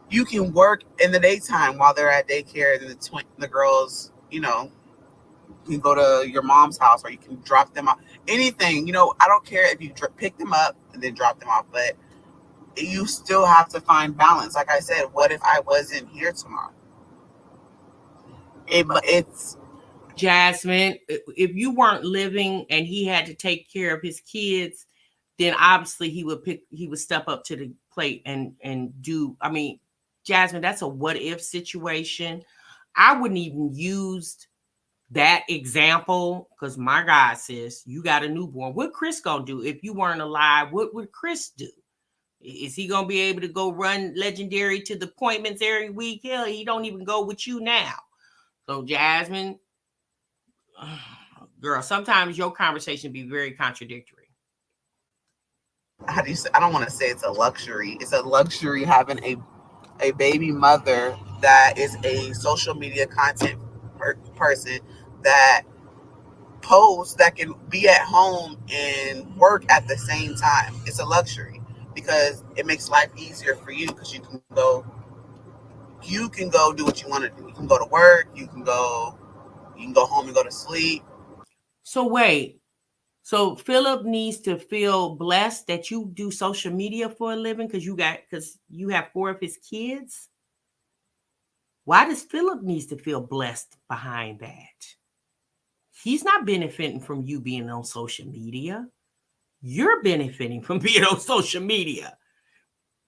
you can work in the daytime while they're at daycare, and the girls, you can go to your mom's house, or you can drop them off. Anything, I don't care if you pick them up and then drop them off, but you still have to find balance. Like I said, what if I wasn't here tomorrow? It's
Jasmine, if you weren't living and he had to take care of his kids, then obviously he would step up to the plate and do. I mean, Jasmine, that's a what if situation. I wouldn't even use that example because my God, sis, you got a newborn. What Chris gonna do if you weren't alive? What would Chris do? Is he gonna be able to go run Legendary to the appointments every week? Hell, he don't even go with you now. So Jasmine, girl, sometimes your conversation be very contradictory.
How do you say? I don't want to say it's a luxury. It's a luxury having a baby mother that is a social media content person that posts, that can be at home and work at the same time. It's a luxury because it makes life easier for you because you can go do what you want to do. You can go to work. You can go home and go to sleep.
So wait. So Philip needs to feel blessed that you do social media for a living because you have 4 of his kids. Why does Philip needs to feel blessed behind that? He's not benefiting from you being on social media. You're benefiting from being on social media.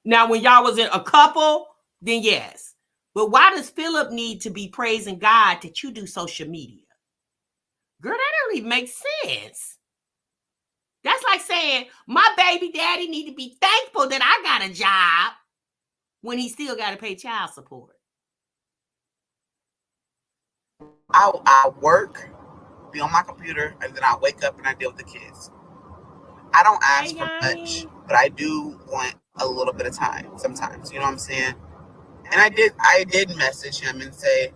Now, when y'all was in a couple, then yes. But why does Philip need to be praising God that you do social media? Girl, that don't even make sense. That's like saying my baby daddy need to be thankful that I got a job when he still got to pay child support.
I work, be on my computer, and then I wake up and I deal with the kids. I don't ask for much, but I do want a little bit of time sometimes. You know what I'm saying? And I did message him and say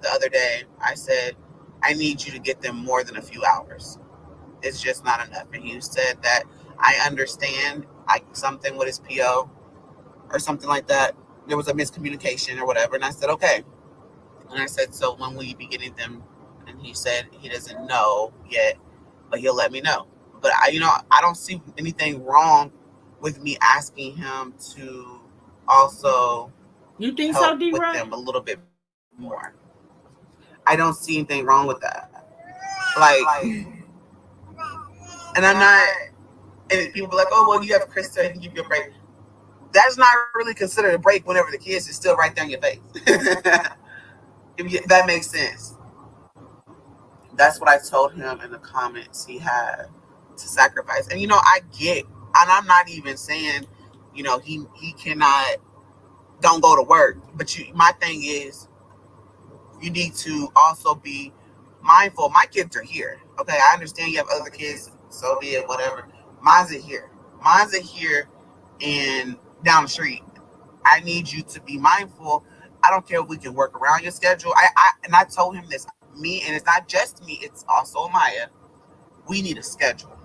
the other day, I said, I need you to get them more than a few hours. It's just not enough. And he said that I understand, like something with his PO or something like that. There was a miscommunication or whatever. And I said, okay. And I said, so when will you be getting them? And he said he doesn't know yet, but he'll let me know. But I don't see anything wrong with me asking him to also
you think
help
so,
with them a little bit more. I don't see anything wrong with that. And I'm not, and people be like, oh, well, you have Chris to give you a break. That's not really considered a break whenever the kids is still right there in your face. If that makes sense. That's what I told him in the comments he had to sacrifice. And, I get, and I'm not even saying, he cannot, don't go to work. But my thing is, you need to also be mindful. My kids are here. Okay, I understand you have other kids, so be it, whatever. Mine's are here. Mine's are here and down the street. I need you to be mindful. I don't care if we can work around your schedule. I told him this. Me, and it's not just me, it's also Maya. We need a schedule.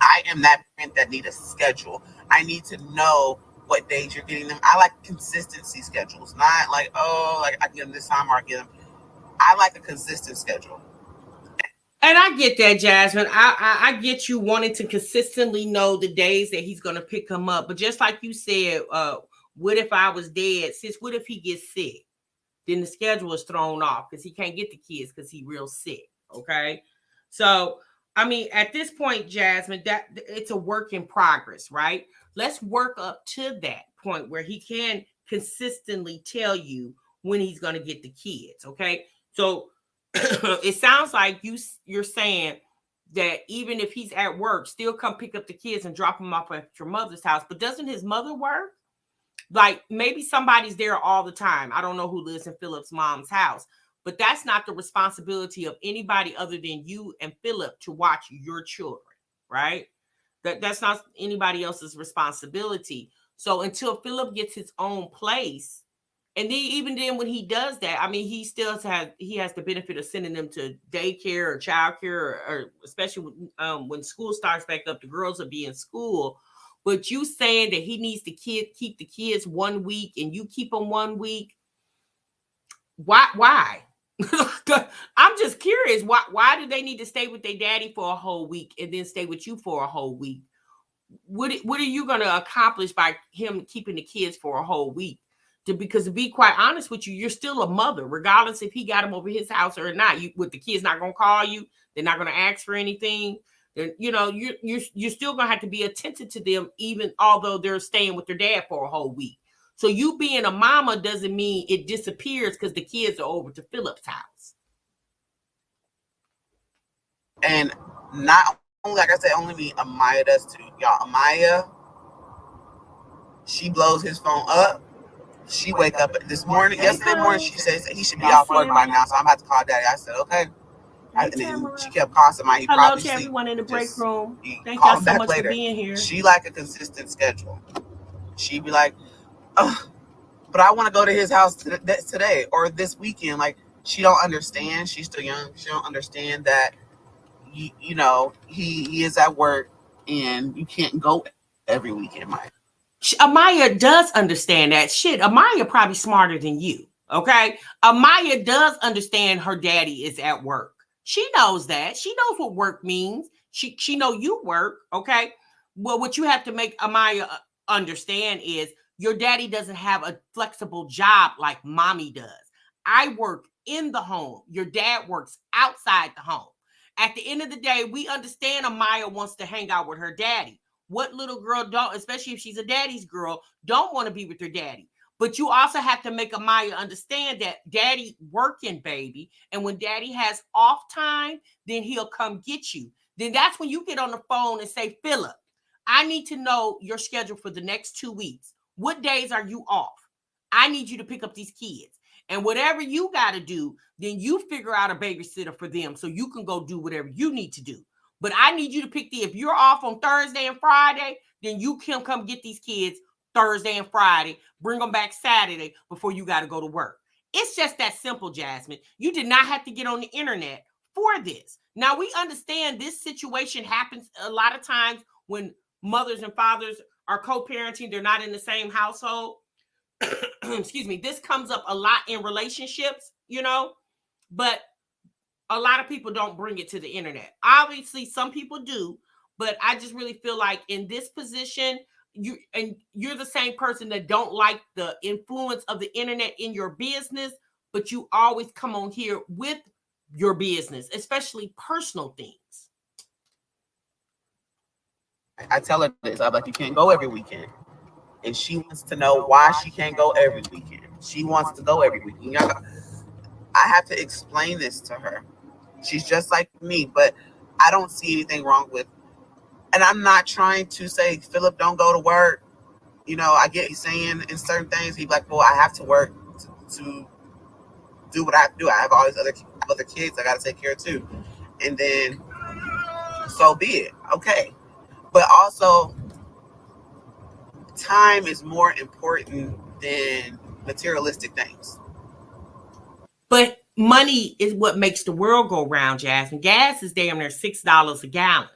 I am that parent that need a schedule. I need to know what days you're getting them. I like consistency schedules, not like, oh, like I can get them this time or I get them. I like a consistent schedule.
And I get that, Jasmine. I get you wanting to consistently know the days that he's going to pick him up. But just like you said, what if I was dead? Sis, what if he gets sick? Then the schedule is thrown off because he can't get the kids because he's real sick. Okay. So, I mean, at this point, Jasmine, that it's a work in progress, right? Let's work up to that point where he can consistently tell you when he's going to get the kids. Okay. So it sounds like you're saying that even if he's at work, still come pick up the kids and drop them off at your mother's house. But doesn't his mother work? Like maybe somebody's there all the time. I don't know who lives in Philip's mom's house, but that's not the responsibility of anybody other than you and Philip to watch your children, right? That's not anybody else's responsibility. So until Philip gets his own place, and then even then when he does that, I mean, he has the benefit of sending them to daycare or childcare, or especially when school starts back up, the girls will be in school. But you saying that he needs to keep the kids 1 week and you keep them 1 week, why? I'm just curious. Why do they need to stay with their daddy for a whole week and then stay with you for a whole week? What are you going to accomplish by him keeping the kids for a whole week? Because to be quite honest with you, you're still a mother, regardless if he got them over his house or not. With the kids not going to call you, they're not going to ask for anything. Then you're still going to have to be attentive to them, even although they're staying with their dad for a whole week. So you being a mama doesn't mean it disappears because the kids are over to Philip's house.
And not only, like I said, only me, Amaya does too. Y'all, Amaya, she blows his phone up. She wake up yesterday morning, she says he should be off work by now, so I'm about to call daddy. I said, okay. And then she kept calling somebody.
Hello to everyone in the break room. Thank y'all so much for being here.
She like a consistent schedule. She be like, oh, but I want to go to his house today or this weekend. Like, she don't understand. She's still young. She don't understand that, you know, he is at work and you can't go every weekend, Mike.
Amaya does understand that. Shit, Amaya probably smarter than you, okay? Amaya does understand her daddy is at work. She knows that. She knows what work means. She know you work, okay? Well, what you have to make Amaya understand is your daddy doesn't have a flexible job like mommy does. I work in the home. Your dad works outside the home. At the end of the day, we understand Amaya wants to hang out with her daddy. What little girl don't, especially if she's a daddy's girl, don't want to be with her daddy? But you also have to make Amaya understand that daddy working, baby. And when daddy has off time, then he'll come get you. Then that's when you get on the phone and say, Philip, I need to know your schedule for the next 2 weeks. What days are you off? I need you to pick up these kids. And whatever you got to do, then you figure out a babysitter for them so you can go do whatever you need to do. But I need you to if you're off on Thursday and Friday, then you can come get these kids Thursday and Friday, bring them back Saturday before you got to go to work. It's just that simple, Jasmine. You did not have to get on the internet for this. Now, we understand this situation happens a lot of times when mothers and fathers are co-parenting. They're not in the same household. Excuse me. This comes up a lot in relationships, you know, but a lot of people don't bring it to the internet. Obviously, some people do, but I just really feel like in this position, you're the same person that don't like the influence of the internet in your business, but you always come on here with your business, especially personal things.
I tell her this. I'm like, you can't go every weekend. And she wants to know why she can't go every weekend. She wants to go every weekend. I have to explain this to her. She's just like me, but I don't see anything wrong with, and I'm not trying to say, Philip, don't go to work. You know, I get he's saying in certain things, he's like, well, I have to work to do what I have to do. I have all these other kids I got to take care of too. And then, so be it. Okay. But also, time is more important than materialistic things.
But money is what makes the world go round, Jasmine. Gas is damn near $6 a gallon.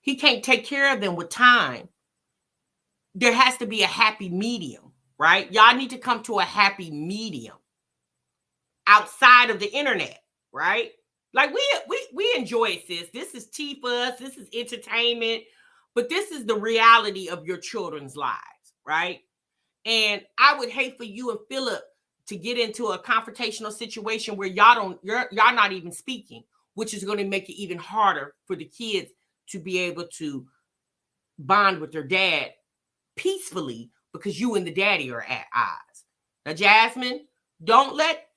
He can't take care of them with time. There has to be a happy medium, right? Y'all need to come to a happy medium. outside of the internet, right? Like we enjoy it, sis. This is tea for us. This is entertainment, but this is the reality of your children's lives, right? And I would hate for you and Philip to get into a confrontational situation where y'all not even speaking, which is going to make it even harder for the kids to be able to bond with their dad peacefully because you and the daddy are at odds. Now, Jasmine, don't let,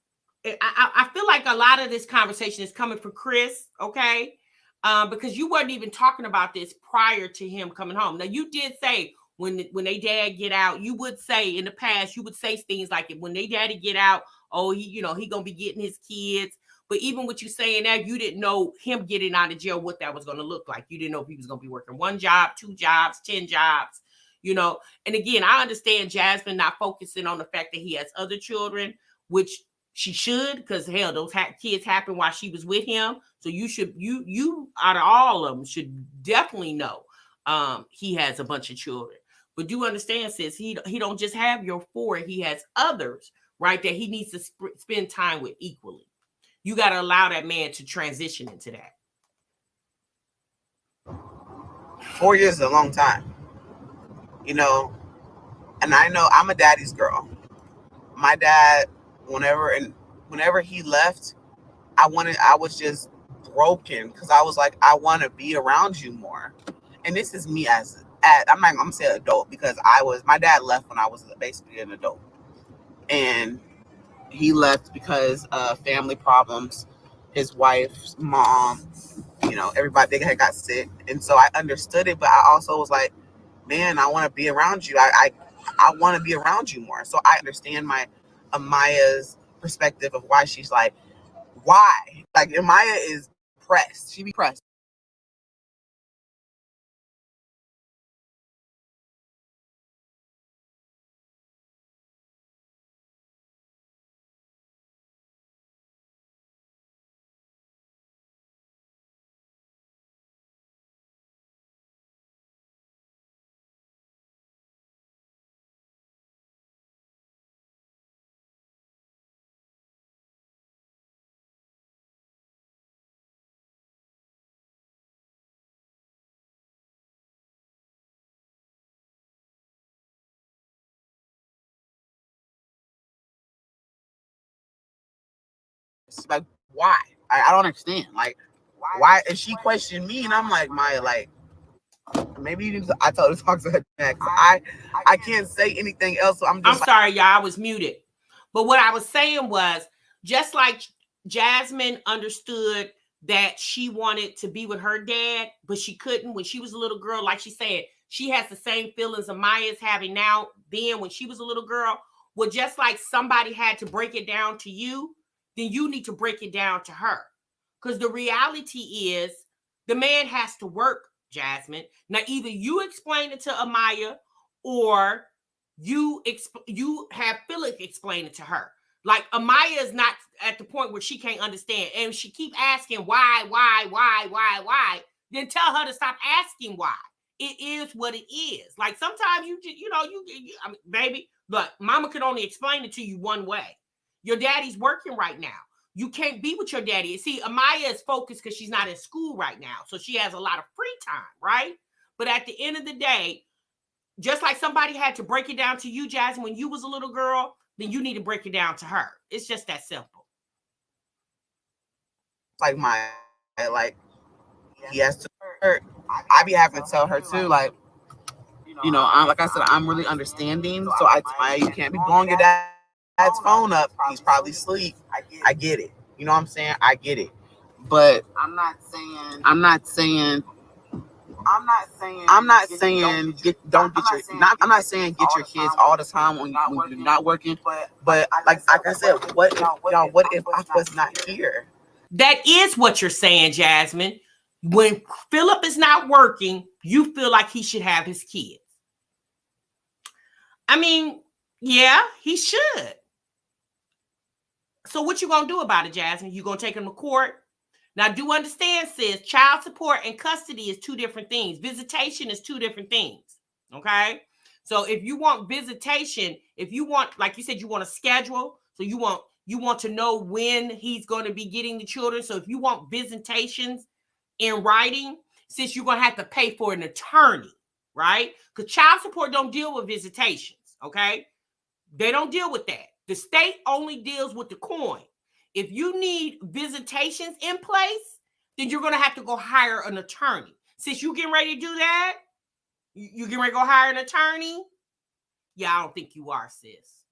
I feel like a lot of this conversation is coming from Chris, okay? Because you weren't even talking about this prior to him coming home. Now, you did say when they dad get out, you would say in the past, you would say things like, when they daddy get out, oh, he gonna be getting his kids. But even with you saying that, you didn't know him getting out of jail, what that was going to look like. You didn't know if he was going to be working 1 job, 2 jobs, 10 jobs, And again, I understand Jasmine not focusing on the fact that he has other children, which she should, because hell, those kids happened while she was with him. So you out of all of them should definitely know he has a bunch of children. But do understand, sis, he don't just have your 4, he has others, right, that he needs to spend time with equally. You got to allow that man to transition into that.
4 years is a long time, and I know I'm a daddy's girl. My dad, whenever he left, I was just broken because I was like, I want to be around you more. And this is me I'm not going to say adult, because my dad left when I was basically an adult. And he left because of family problems. His wife's mom, everybody, they had got sick. And so I understood it, but I also was like, man, I want to be around you. I want to be around you more. So I understand Amaya's perspective of why she's like, why? Like, Amaya is pressed. She be pressed. Like, why? I don't understand. Like, why? And she questioned me, and I'm like, Maya, like, maybe you need to. I told her to talk to her next. I can't say anything else. So I'm
sorry, y'all. I was muted. But what I was saying was, just like Jasmine understood that she wanted to be with her dad, but she couldn't when she was a little girl. Like she said, she has the same feelings Amaya's having now, then when she was a little girl. Well, just like somebody had to break it down to you, then you need to break it down to her. Because the reality is the man has to work, Jasmine. Now, either you explain it to Amaya or you have Philip explain it to her. Like, Amaya is not at the point where she can't understand. And she keep asking why, then tell her to stop asking why. It is what it is. Like, sometimes I mean, baby, look, mama could only explain it to you one way. Your daddy's working right now. You can't be with your daddy. See, Amaya is focused because she's not in school right now. So she has a lot of free time, right? But at the end of the day, just like somebody had to break it down to you, Jasmine, when you was a little girl, then you need to break it down to her. It's just that simple.
Like, he has to hurt. I be having to tell her too, like, like I said, I'm really understanding. So you can't be blowing your dad's phone up. He's probably asleep. I get it. You know what I'm saying? I get it. But I'm not saying get your kids all the time when you're not working. But like I said, what if I was not here?
That is what you're saying, Jasmine. When Philip is not working, you feel like he should have his kids. I mean, yeah, he should. So what you gonna do about it, Jasmine? You gonna take him to court? Now, do understand, sis, child support and custody is 2 different things. Visitation is 2 different things, okay? So if you want visitation, if you want, like you said, you want a schedule, so you want You want to know when he's going to be getting the children. So if you want visitations in writing, since you're going to have to pay for an attorney, right? Because child support don't deal with visitations, okay? They don't deal with that. The state only deals with the coin. If you need visitations in place, then you're going to have to go hire an attorney. Since you getting ready to do that, you getting ready to go hire an attorney? Yeah, I don't think you are, sis.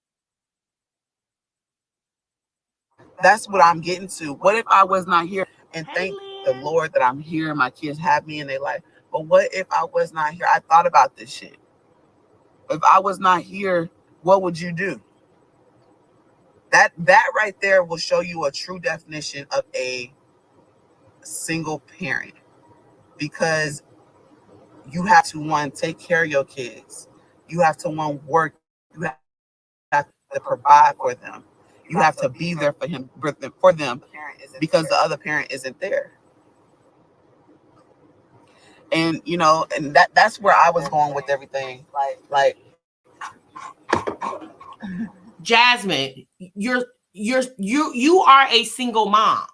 That's what I'm getting to. What if I was not here? And
Hey,
thank
Lynn.
the Lord that I'm here and my kids have me in their life. But what if I was not here? I thought about this shit. If I was not here, what would you do? That right there will show you a true definition of a single parent. Because you have to, one, take care of your kids. You have to, one, work. You have to provide for them. You have to be there for them because the other parent isn't there. And you know, and that's where I was going with everything. Like
Jasmine, you are a single mom,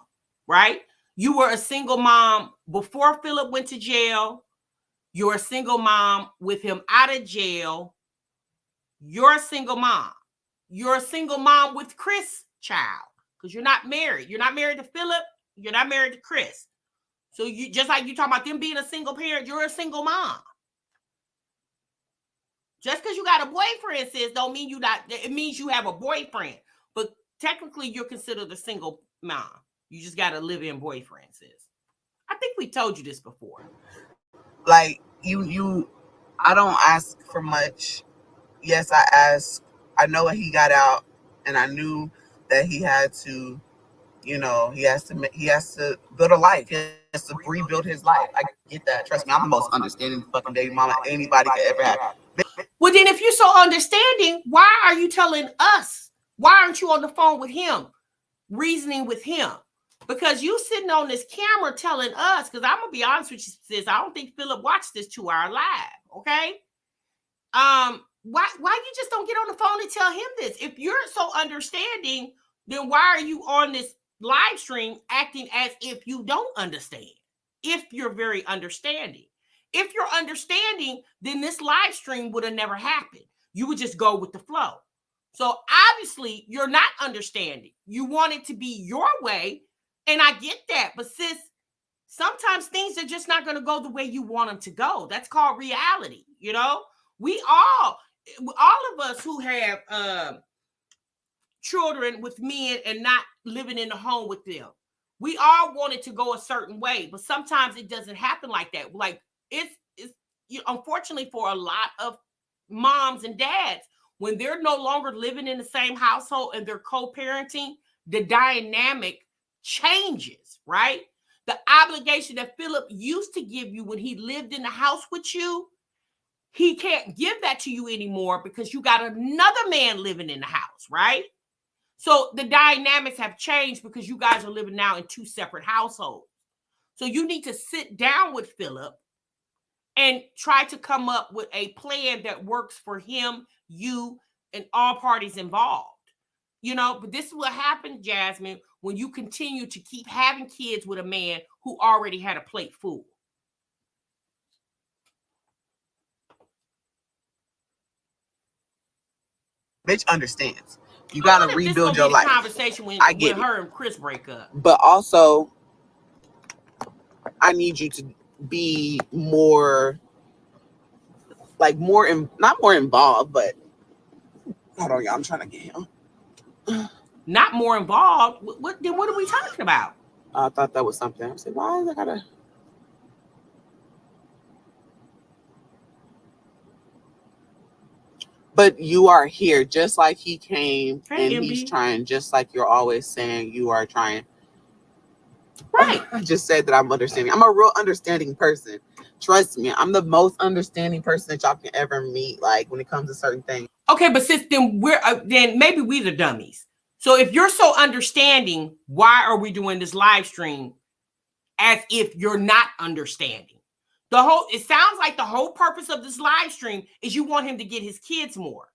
right? You were a single mom before Philip went to jail. You're a single mom with him out of jail. You're a single mom. You're a single mom with Chris' child because you're not married. You're not married to Philip. You're not married to Chris. So you, just like you talking about them being a single parent, you're a single mom. Just because you got a boyfriend, sis, don't mean you not. It means you have a boyfriend, but technically you're considered a single mom. You just got a live-in boyfriend, sis. I think we told you this before.
Like I don't ask for much. Yes, I ask. I know he got out, and I knew that he had to, you know, he has to build a life. He has to rebuild his life. I get that. Trust me, I'm the most understanding fucking baby mama anybody could ever have.
Well, then if you're so understanding, why are you telling us? Why aren't you on the phone with him, reasoning with him? Because you sitting on this camera telling us, because I'm going to be honest with you, sis, I don't think Philip watched this 2-hour live, okay? Why you just don't get on the phone and tell him this? If you're so understanding, then why are you on this live stream acting as if you don't understand? If you're very understanding. If you're understanding, then this live stream would have never happened. You would just go with the flow. So obviously, you're not understanding. You want it to be your way, and I get that. But sis, sometimes things are just not going to go the way you want them to go. That's called reality, you know? We all of us who have children with men and not living in the home with them, we all want it to go a certain way, but sometimes it doesn't happen like that. Like it's unfortunately for a lot of moms and dads, when they're no longer living in the same household and they're co-parenting, the dynamic changes, right? The obligation that Philip used to give you when he lived in the house with you, he can't give that to you anymore because you got another man living in the house, right? So the dynamics have changed because you guys are living now in two separate households. So you need to sit down with Philip and try to come up with a plan that works for him, you, and all parties involved. You know, but this is what happened, Jasmine, when you continue to keep having kids with a man who already had a plate full.
Bitch understands. You gotta rebuild your life.
Conversation when her and Chris break up.
But also, I need you to be more, like not more involved, but hold on, y'all. I'm trying to get him.
Not more involved. What are we talking about?
I thought that was something. I said, why is I gotta? But you are here just like he came, and MB. He's trying just like you're always saying you are trying.
Right.
I just said that I'm understanding. I'm a real understanding person. Trust me, I'm the most understanding person that y'all can ever meet. Like when it comes to certain things.
Okay, but since then then maybe we the dummies. So if you're so understanding, why are we doing this live stream as if you're not understanding? It sounds like the whole purpose of this live stream is you want him to get his kids more.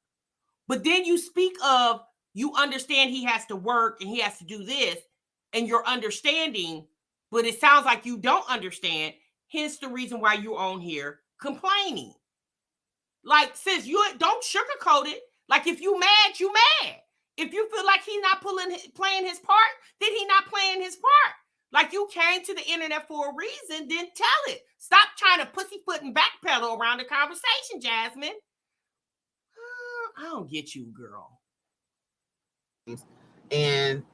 But then you speak of You understand he has to work and he has to do this, and you're understanding, but it sounds like you don't understand. Hence the reason why you're on here complaining. Like, sis, you don't sugarcoat it. Like, if you mad, you mad. If you feel like he's not playing his part, then he's not playing his part. Like, you came to the internet for a reason, then tell it. Stop trying to pussyfoot and backpedal around the conversation, Jasmine. I don't get you, girl.
And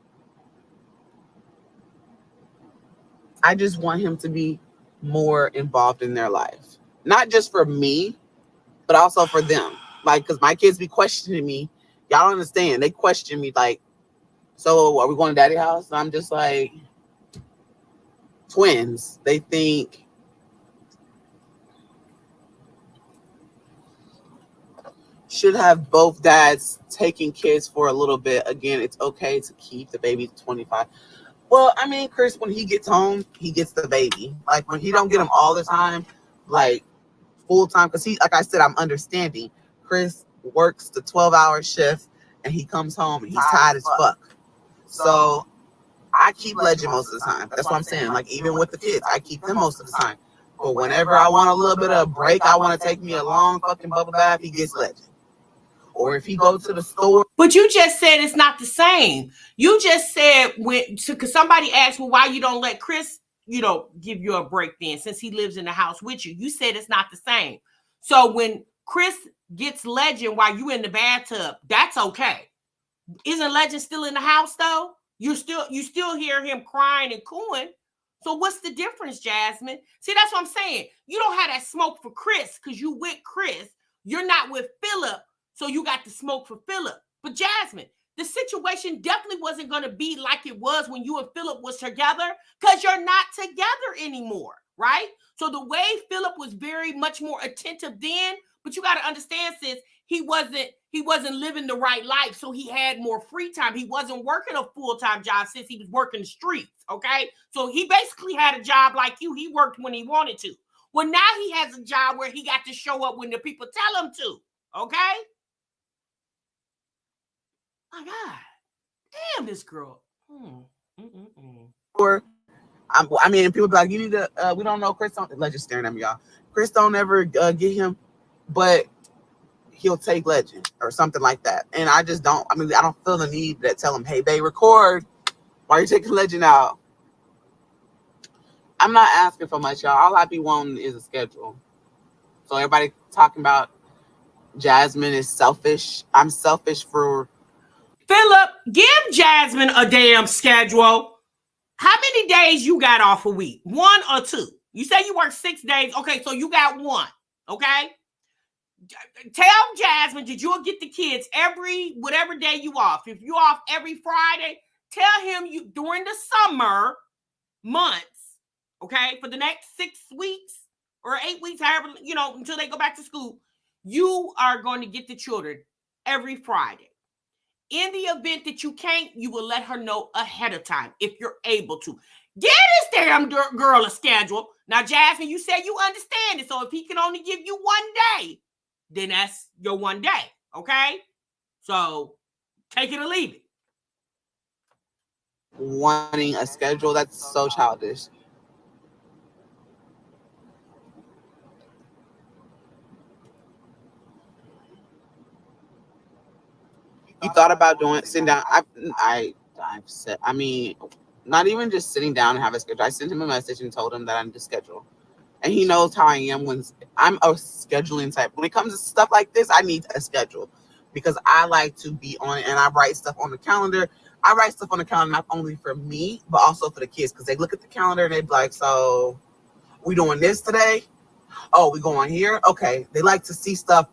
I just want him to be more involved in their life. Not just for me, but also for them. Like, because my kids be questioning me. Y'all don't understand. They question me like, so are we going to daddy's house? And I'm just like, twins. They think should have both dads taking kids for a little bit. Again, it's okay to keep the baby 25. Well, I mean, Chris, when he gets home, he gets the baby. Like, when he don't get him all the time, like full time, because he, like I said, I'm understanding. Chris works the 12-hour shift and he comes home and he's tired as fuck. So I keep Legend most of the time. That's what I'm saying. Like, even with the kids, I keep them most of the time. But whenever I want a little bit of a break, I want to take me a long fucking bubble bath, he gets Legend. Or if he goes to the store.
But you just said it's not the same. You just said, because somebody asked, well, why you don't let Chris, give you a break then, since he lives in the house with you. You said it's not the same. So when Chris gets Legend while you in the bathtub, that's okay. Isn't Legend still in the house though? You still hear him crying and cooing. So what's the difference, Jasmine? See, that's what I'm saying. You don't have that smoke for Chris because you with Chris. You're not with Philip, so you got the smoke for Philip. But Jasmine, the situation definitely wasn't going to be like it was when you and Philip was together, because you're not together anymore, right? So the way Philip was very much more attentive then, but you got to understand, sis, he wasn't living the right life, so he had more free time. He wasn't working a full-time job since he was working the streets, okay? So he basically had a job like you. He worked when he wanted to. Well, now he has a job where he got to show up when the people tell him to, okay? My God. Damn, this girl.
Or, I mean, people be like, you need to, we don't know Chris. Legend staring at me, y'all. Chris don't ever get him, but he'll take Legend or something like that. And I just don't, I don't feel the need to tell him, hey, babe, record. Why are you taking Legend out? I'm not asking for much, y'all. All I be wanting is a schedule. So everybody talking about Jasmine is selfish. I'm selfish for...
Philip, give Jasmine a damn schedule. How many days you got off a week? 1 or 2? You say you work 6 days. Okay, so you got 1. Okay? Tell Jasmine that you'll get the kids every whatever day you off. If you off every Friday, tell him you during the summer months, okay, for the next 6 weeks or 8 weeks, however, until they go back to school, you are going to get the children every Friday. In the event that you can't, you will let her know ahead of time if you're able to. Get this damn girl a schedule. Now, Jasmine, you said you understand it. So if he can only give you 1 day, then that's your 1 day, okay? So take it or leave it.
Wanting a schedule, that's so childish. You thought about sitting down? I've said, not even just sitting down and have a schedule. I sent him a message and told him that I need a schedule. And he knows how I am when I'm a scheduling type. When it comes to stuff like this, I need a schedule because I like to be on it and I write stuff on the calendar. I write stuff on the calendar not only for me, but also for the kids because they look at the calendar and they be like, so we doing this today? Oh, we going here? Okay. They like to see stuff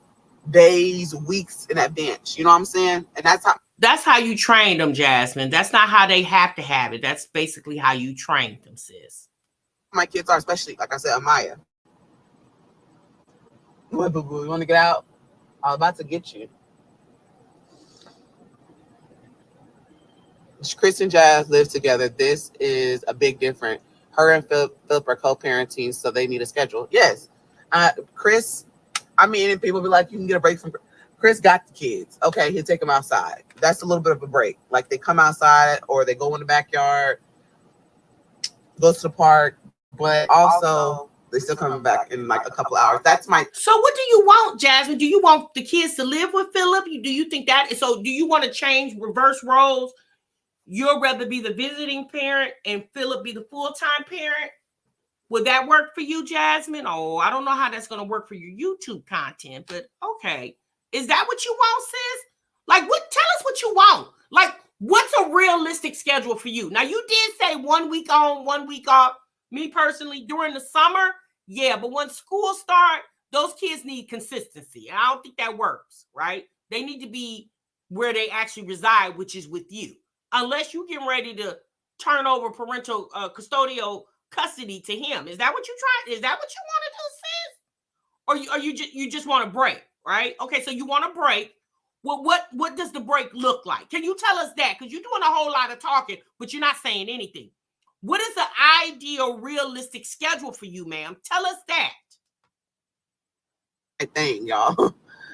days, weeks in advance. You know what I'm saying? And that's how
you train them, Jasmine. That's not how they have to have it. That's basically how you train them, sis.
My kids are, especially, like I said, Amaya. What, boo-boo? You want to get out? I was about to get you. Chris and Jazz live together. This is a big difference. Her and Philip are co-parenting, so they need a schedule. Yes. Chris, and people be like, you can get a break from Chris got the kids. Okay, he'll take them outside. That's a little bit of a break. Like they come outside or they go in the backyard, go to the park, but also they still coming back in like a couple hours. That's my.
So what do you want, Jasmine? Do you want the kids to live with Philip? Do you think that? So do you want to change, reverse roles? You'll rather be the visiting parent and Philip be the full-time parent? Would that work for you, Jasmine? Oh, I don't know how that's going to work for your YouTube content, but okay. Is that what you want, sis? Like, what? Tell us what you want. Like, what's a realistic schedule for you? Now, you did say 1 week on, 1 week off. Me personally, during the summer, yeah, but when school starts, those kids need consistency. And I don't think that works, right? They need to be where they actually reside, which is with you. Unless you're getting ready to turn over parental custodial custody to him. Is that what you try? Is that what you want to do, sis? Or you just want a break, right? Okay, so you want a break. Well, what does the break look like? Can you tell us that? Because you're doing a whole lot of talking, but you're not saying anything. What is the ideal, realistic schedule for you, ma'am? Tell us that.
Thing, y'all.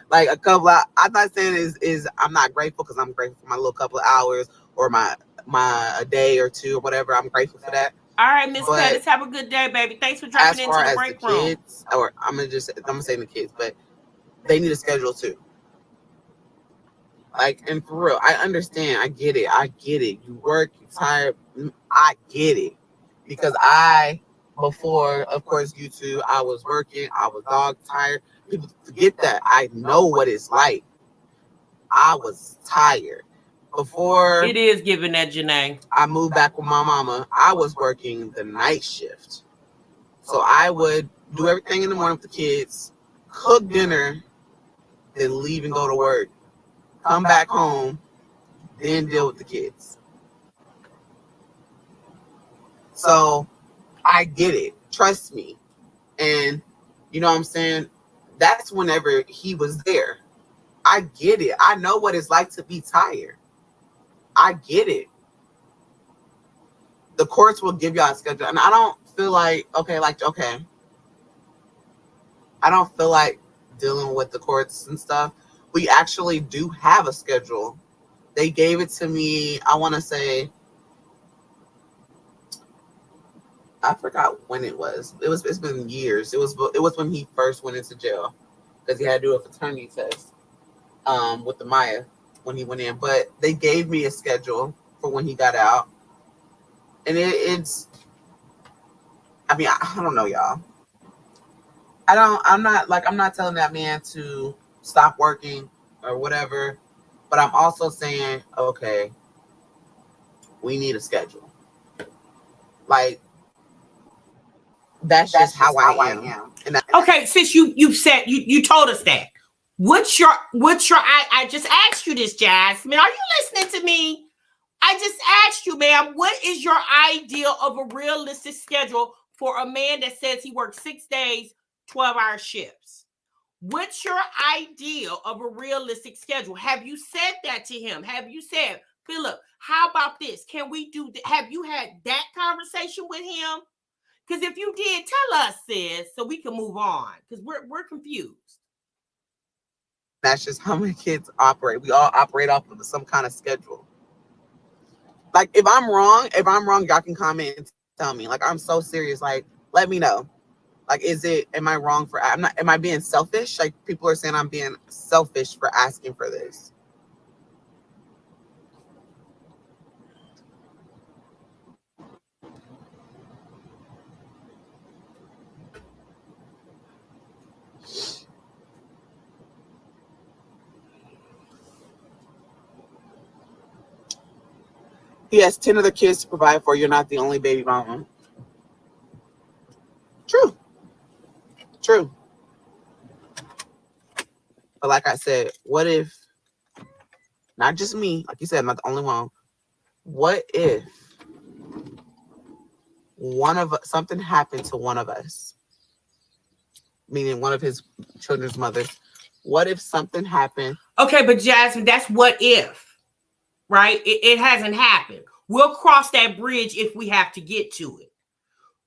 Like a couple of, I'm not saying is I'm not grateful because I'm grateful for my little couple of hours or my a day or two or whatever. I'm grateful for that.
All right, Miss Pettis, have a good day, baby. Thanks for dropping into the break room.
Kids, or I'm gonna say the kids, but they need a schedule too. Like, and for real, I understand. I get it. You work, you're tired. I get it. Because before, of course, YouTube, I was working. I was dog tired. People forget that. I know what it's like. I was tired. Before
it is giving that, Janae.
I moved back with my mama. I was working the night shift. So I would do everything in the morning with the kids, cook dinner, then leave and go to work. Come back home, then deal with the kids. So I get it. Trust me. And you know what I'm saying? That's whenever he was there. I get it. I know what it's like to be tired. I get it. The courts will give y'all a schedule. And I don't feel like, okay. I don't feel like dealing with the courts and stuff. We actually do have a schedule. They gave it to me, I want to say, I forgot when it was. It's been years. It was when he first went into jail because he had to do a fraternity test with the Maya when he went in. But they gave me a schedule for when he got out. And it's I mean, I don't know, y'all. I'm not telling that man to stop working or whatever, but I'm also saying, okay, we need a schedule. Like, that's just how I am. And
okay, sis, you said you told us that. What's your I just asked you this, Jasmine. Are you listening to me? I just asked you, ma'am, what is your ideal of a realistic schedule for a man that says he works 6 days, 12-hour shifts? What's your ideal of a realistic schedule? Have you said that to him? Have you said, Philip, how about this? Can we do that? Have you had that conversation with him? Because if you did, tell us, sis, so we can move on. Because we're confused.
That's just how my kids operate. We all operate off of some kind of schedule. Like, if I'm wrong, y'all can comment and tell me. Like, I'm so serious. Like, let me know. Like, am I wrong am I being selfish? Like, people are saying I'm being selfish for asking for this. He has 10 other kids to provide for. You're not the only baby mama. True. But like I said, what if, not just me, like you said, I'm not the only one. What if something happened to one of us, meaning one of his children's mothers? What if something happened?
Okay, but Jasmine, that's what if, right? It hasn't happened. We'll cross that bridge if we have to get to it.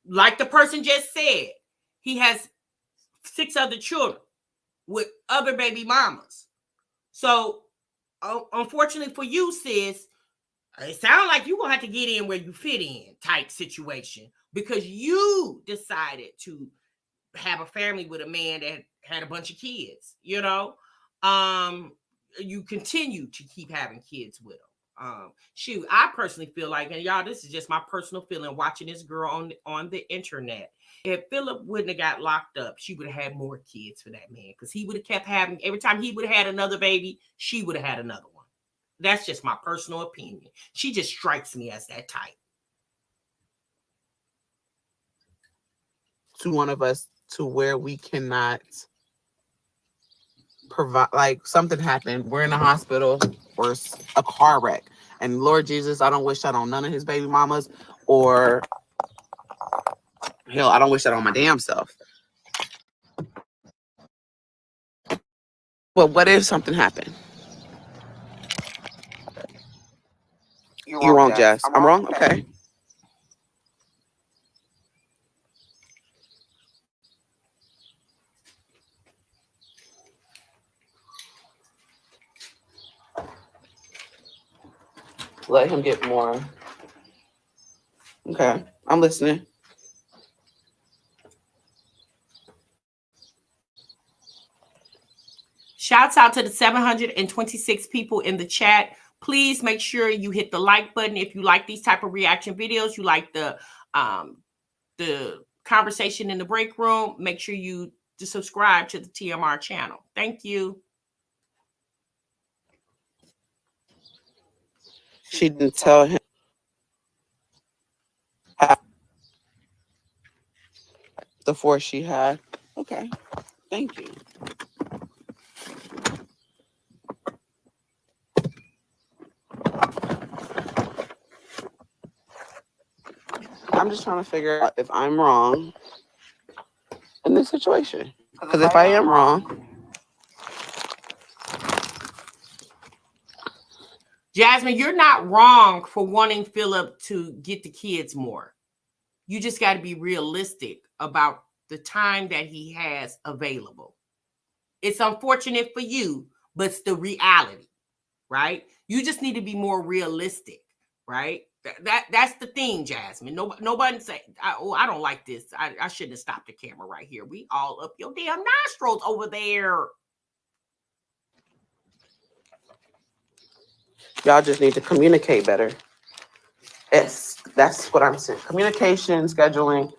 Like the person just said, he has 6 other children with other baby mamas. So, unfortunately for you, sis, it sounds like you're going to have to get in where you fit in type situation because you decided to have a family with a man that had a bunch of kids, you know? You continue to keep having kids with him. Shoot, I personally feel like, and y'all, this is just my personal feeling watching this girl on the internet. If Philip wouldn't have got locked up, she would have had more kids for that man because he would have kept having, every time he would have had another baby, she would have had another one. That's just my personal opinion. She just strikes me as that type.
To one of us to where we cannot provide, like something happened, we're in the hospital or a car wreck, and Lord Jesus, I don't wish that on none of his baby mamas, or hell, I don't wish that on my damn self. But what if something happened? You're wrong, Jess. I'm wrong? Okay. Let him get more. Okay, I'm listening.
Shouts out to the 726 people in the chat. Please make sure you hit the like button if you like these type of reaction videos. You like the conversation in the break room. Make sure you subscribe to the TMR channel. Thank you.
She didn't tell him the force she had. Okay, thank you. I'm just trying to figure out if I'm wrong in this situation. Because if I am wrong,
Jasmine, you're not wrong for wanting Philip to get the kids more. You just got to be realistic about the time that he has available. It's unfortunate for you, but it's the reality, right? You just need to be more realistic, right? That's the thing, Jasmine. Nobody say, I don't like this. I shouldn't have stopped the camera right here. We all up your damn nostrils over there.
y'all just need to communicate better. That's what I'm saying. Communication, scheduling.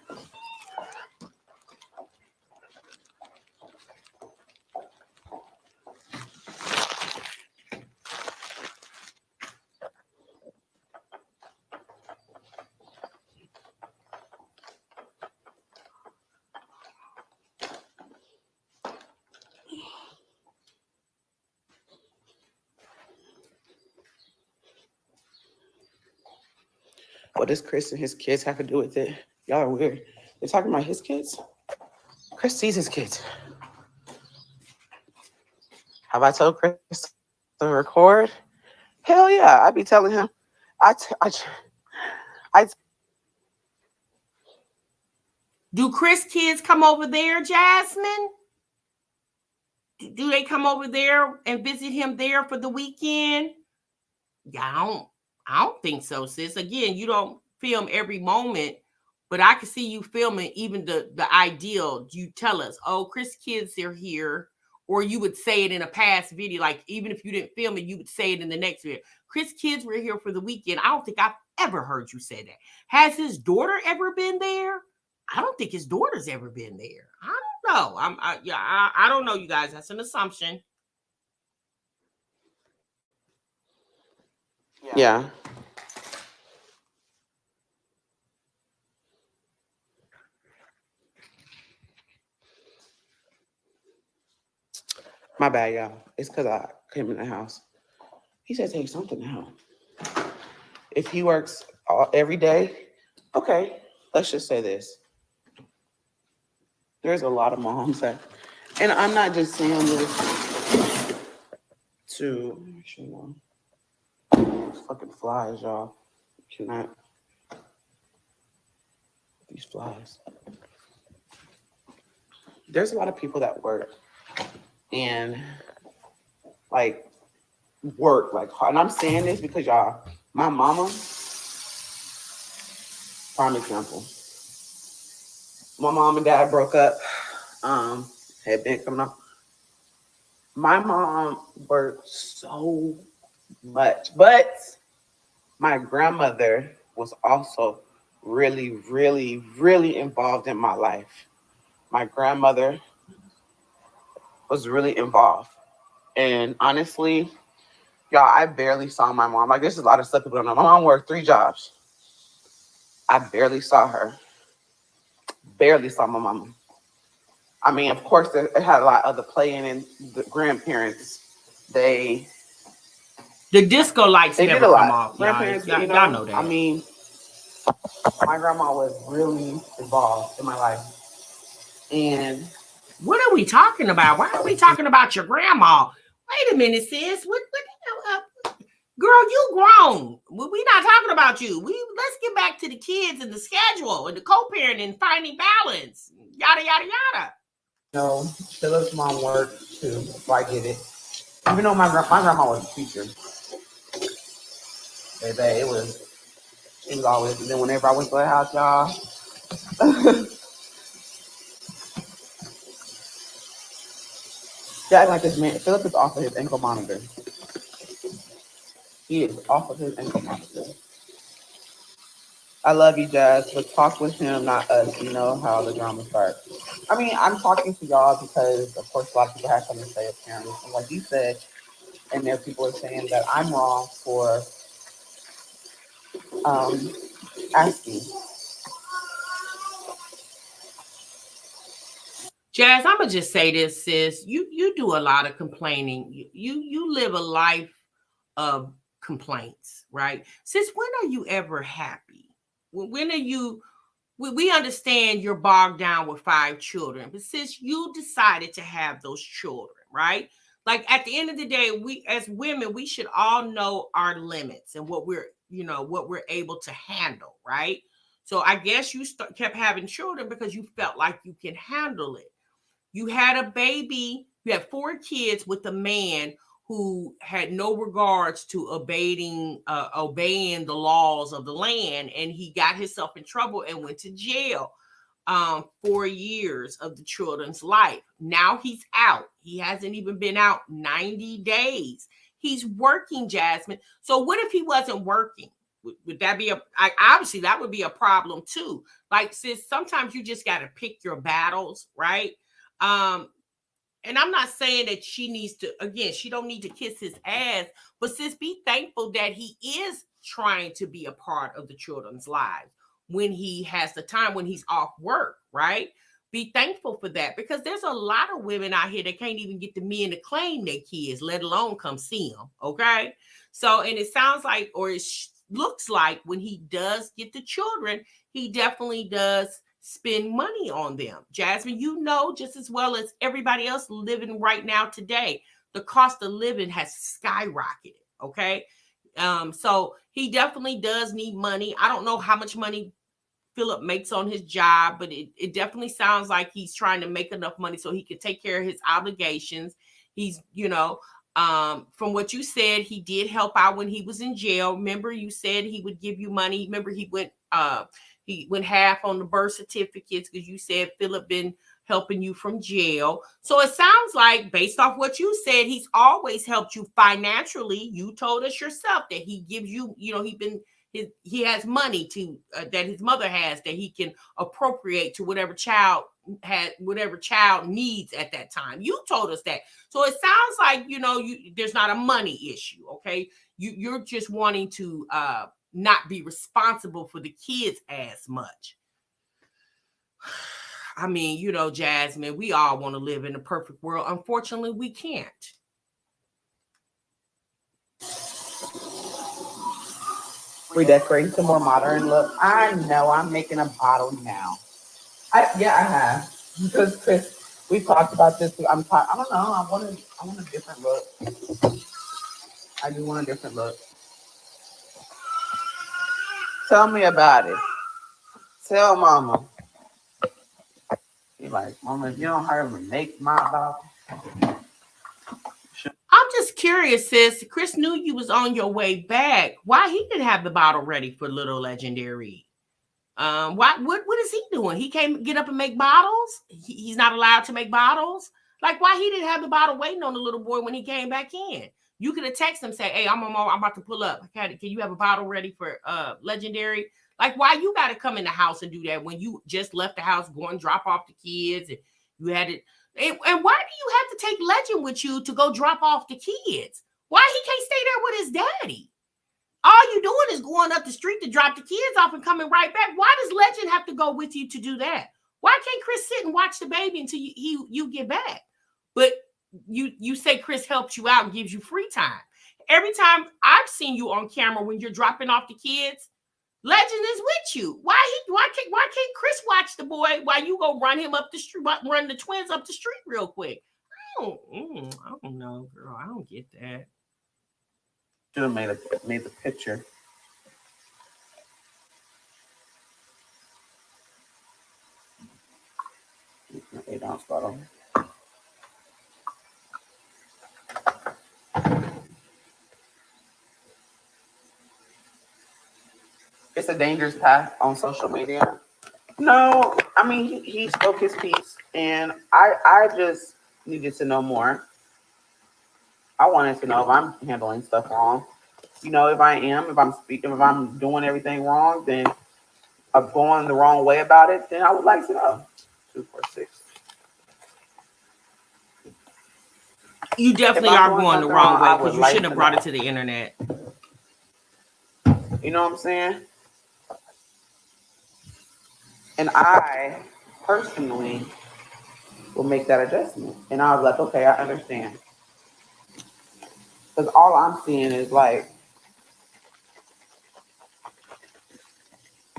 What does Chris and his kids have to do with it? Y'all are weird. They're talking about his kids? Chris sees his kids. Have I told Chris to record? Hell yeah, I'd be telling him.
Do Chris kids come over there, Jasmine? Do they come over there and visit him there for the weekend? Yeah, I don't think so, sis. Again, you don't film every moment, but I can see you filming even the ideal. You tell us, oh, Chris kids are here, or you would say it in a past video. Like even if you didn't film it, you would say it in the next video. Chris kids were here for the weekend. I don't think I've ever heard you say that. Has his daughter ever been there? I don't think his daughter's ever been there. I don't know. I don't know, you guys. That's an assumption.
Yeah. My bad, y'all. It's because I came in the house. He said take something out. If he works every day, okay, let's just say this. There's a lot of moms that, and I'm not just saying this to, fucking flies, y'all. Cannot. These flies. There's a lot of people that work and like work like hard. And I'm saying this because y'all, my mama, prime example. My mom and dad broke up. Had been coming up. My mom worked so much, but my grandmother was also really, really, really involved in my life. My grandmother was really involved. And honestly, y'all, I barely saw my mom. Like, there's a lot of stuff people don't know. My mom worked 3 jobs. I barely saw her. Barely saw my mama. I mean, of course, it had a lot of other playing, and the grandparents, the
disco lights
they
never
did a
come
lot.
off.
Grandparents,
Y'all know that.
I mean, my grandma was really involved in my life. And
what are we talking about? Why are we talking about your grandma? Wait a minute, sis. What girl, you grown. We're not talking about you. Let's get back to the kids and the schedule and the co-parenting, finding balance. Yada yada yada.
No, Philip's mom worked too, so I get it. Even though my grandma was a teacher, Baebay, she was always. And then whenever I went to her house, y'all, she acted like this man. Philip is off of his ankle monitor. He is off of his ankle monitor. I love you, Jazz, but talk with him, not us. You know how the drama starts. I mean, I'm talking to y'all because, of course, a lot of people have something to say, apparently. And like you said, and there people are saying that I'm wrong for asking.
Jazz, I'm gonna just say this, sis. You do a lot of complaining. You live a life of complaints, right? Sis, when are you ever happy? When are you? We understand you're bogged down with 5 children, but sis, you decided to have those children, right? Like at the end of the day, we as women, we should all know our limits and what we're able to handle, right? So I guess you kept having children because you felt like you can handle it. You had a baby, you had 4 kids with a man who had no regards to obeying the laws of the land, and he got himself in trouble and went to jail 4 years of the children's life. Now he's out. He hasn't even been out 90 days. He's working, Jasmine. So what if he wasn't working? Would that be obviously that would be a problem too. Like, sis, sometimes you just got to pick your battles, right? And I'm not saying that she needs to, again, she don't need to kiss his ass, but sis, be thankful that he is trying to be a part of the children's lives when he has the time, when he's off work, right? Be thankful for that, because there's a lot of women out here that can't even get the men to claim their kids, let alone come see them, okay? So, and it sounds like, or it looks like when he does get the children, he definitely does spend money on them. Jasmine, you know just as well as everybody else living right now today, the cost of living has skyrocketed, okay? So he definitely does need money. I don't know how much money Philip makes on his job, but it definitely sounds like he's trying to make enough money so he can take care of his obligations. He's, from what you said, he did help out when he was in jail. Remember, you said he would give you money. Remember, he went half on the birth certificates because you said Philip been helping you from jail. So it sounds like, based off what you said, he's always helped you financially. You told us yourself that he gives you, he has money to that his mother has that he can appropriate to whatever child needs at that time. You told us that. So it sounds like, there's not a money issue. Okay. You're just wanting to, not be responsible for the kids as much. I mean, Jasmine, we all want to live in a perfect world. Unfortunately, we can't.
We decorating some more modern look. I know I'm making a bottle now. I have. Because Chris, we talked about this. I don't know. I want a different look. I do want a different look. Tell me about it. Tell Mama. She's like, Mama, if you don't hurry to make my bottle.
I'm just curious, sis. Chris knew you was on your way back. Why he didn't have the bottle ready for little legendary? What is he doing? He can't get up and make bottles. He's not allowed to make bottles. Like, why he didn't have the bottle waiting on the little boy when he came back in? You could have texted him, say, "Hey, I'm about to pull up. Can you have a bottle ready for legendary?" Like, why you got to come in the house and do that when you just left the house, going drop off the kids, and you had it? And why do you have to take Legend with you to go drop off the kids? Why he can't stay there with his daddy? All you doing is going up the street to drop the kids off and coming right back. Why does Legend have to go with you to do that? Why can't Chris sit and watch the baby until you get back? But you say Chris helps you out and gives you free time. Every time I've seen you on camera when you're dropping off the kids, Legend is with you. Why can't Chris watch the boy while you go run him up the street, run the twins up the street real quick? I don't know, girl. I don't get that.
Should have made the picture. An 8-ounce bottle. It's a dangerous path on social media. No, I mean he spoke his piece, and I just needed to know more. I wanted to know if I'm handling stuff wrong. You know, if I'm speaking, if I'm doing everything wrong, then I'm going the wrong way about it, then I would like to know. 2, 4, 6.
You definitely are going the wrong way because you shouldn't have brought it to the internet.
You know what I'm saying? And I personally will make that adjustment. And I was like, okay, I understand. Because all I'm seeing is like,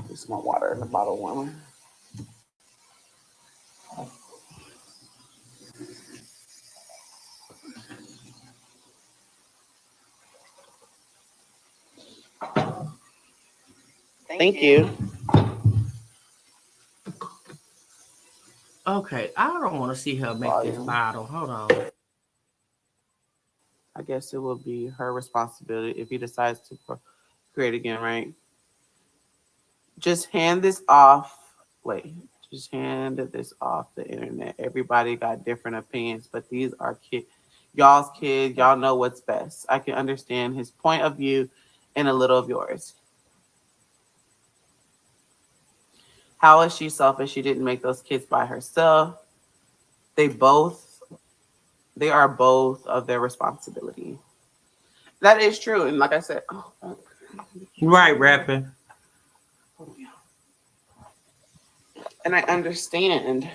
this is my water in the bottle warmer. Thank you.
Okay, I don't want to see her make this bottle. Hold on.
I guess it will be her responsibility if he decides to create again, right? Just hand this off. Wait, just hand this off the internet. Everybody got different opinions, but these are y'all's kids. Y'all know what's best. I can understand his point of view and a little of yours. How is she selfish? She didn't make those kids by herself. They are both of their responsibility. That is true. And like I said,
right, rapping.
And I understand,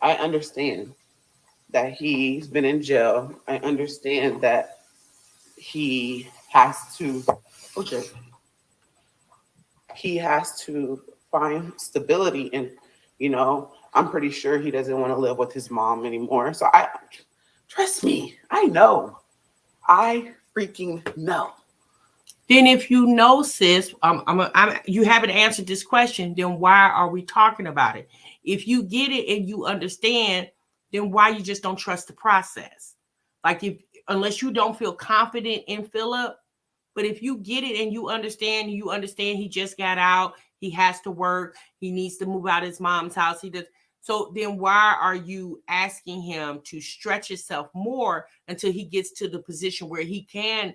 I understand that he's been in jail. I understand that he has to, find stability, and I'm pretty sure he doesn't want to live with his mom anymore. So trust me, I freaking know.
Then if you know, sis, you haven't answered this question, then why are we talking about it? If you get it and you understand, then why you just don't trust the process? Like, unless you don't feel confident in Philip, but if you get it and you understand he just got out, he has to work, he needs to move out of his mom's house. So then why are you asking him to stretch himself more until he gets to the position where he can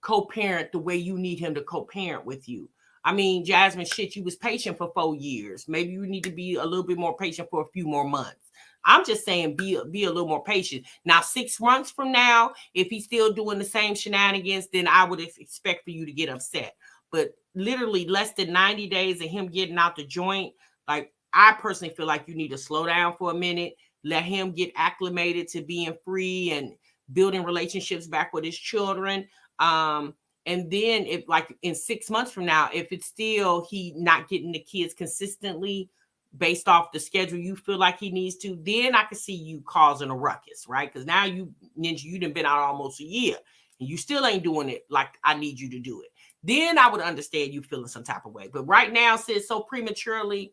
co-parent the way you need him to co-parent with you? I mean, Jasmine, you was patient for 4 years. Maybe you need to be a little bit more patient for a few more months. I'm just saying be a little more patient. Now, 6 months from now, if he's still doing the same shenanigans, then I would expect for you to get upset. But literally less than 90 days of him getting out the joint, like, I personally feel like you need to slow down for a minute, let him get acclimated to being free and building relationships back with his children. And then if, like, in 6 months from now, if it's still he not getting the kids consistently based off the schedule you feel like he needs to, then I can see you causing a ruckus, right? Because now you done been out almost a year and you still ain't doing it like I need you to do it. Then I would understand you feeling some type of way. But right now, sis, so prematurely,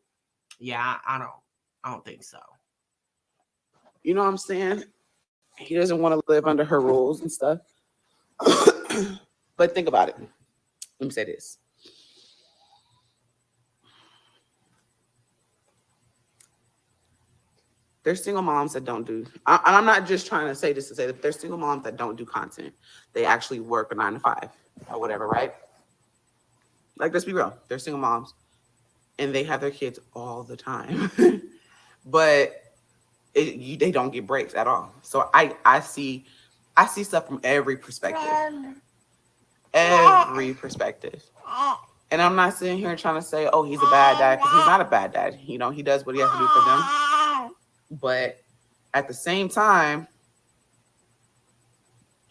yeah, I don't think so.
You know what I'm saying? He doesn't want to live under her rules and stuff. But think about it. Let me say this. There's single moms that don't do, and I'm not just trying to say this to say that there's single moms that don't do content. They actually work a 9 to 5 or whatever, right? Like, let's be real. They're single moms and they have their kids all the time, but they don't get breaks at all. So I see stuff from every perspective. Every perspective. And I'm not sitting here trying to say, oh, he's a bad dad, because he's not a bad dad. You know, he does what he has to do for them. But at the same time,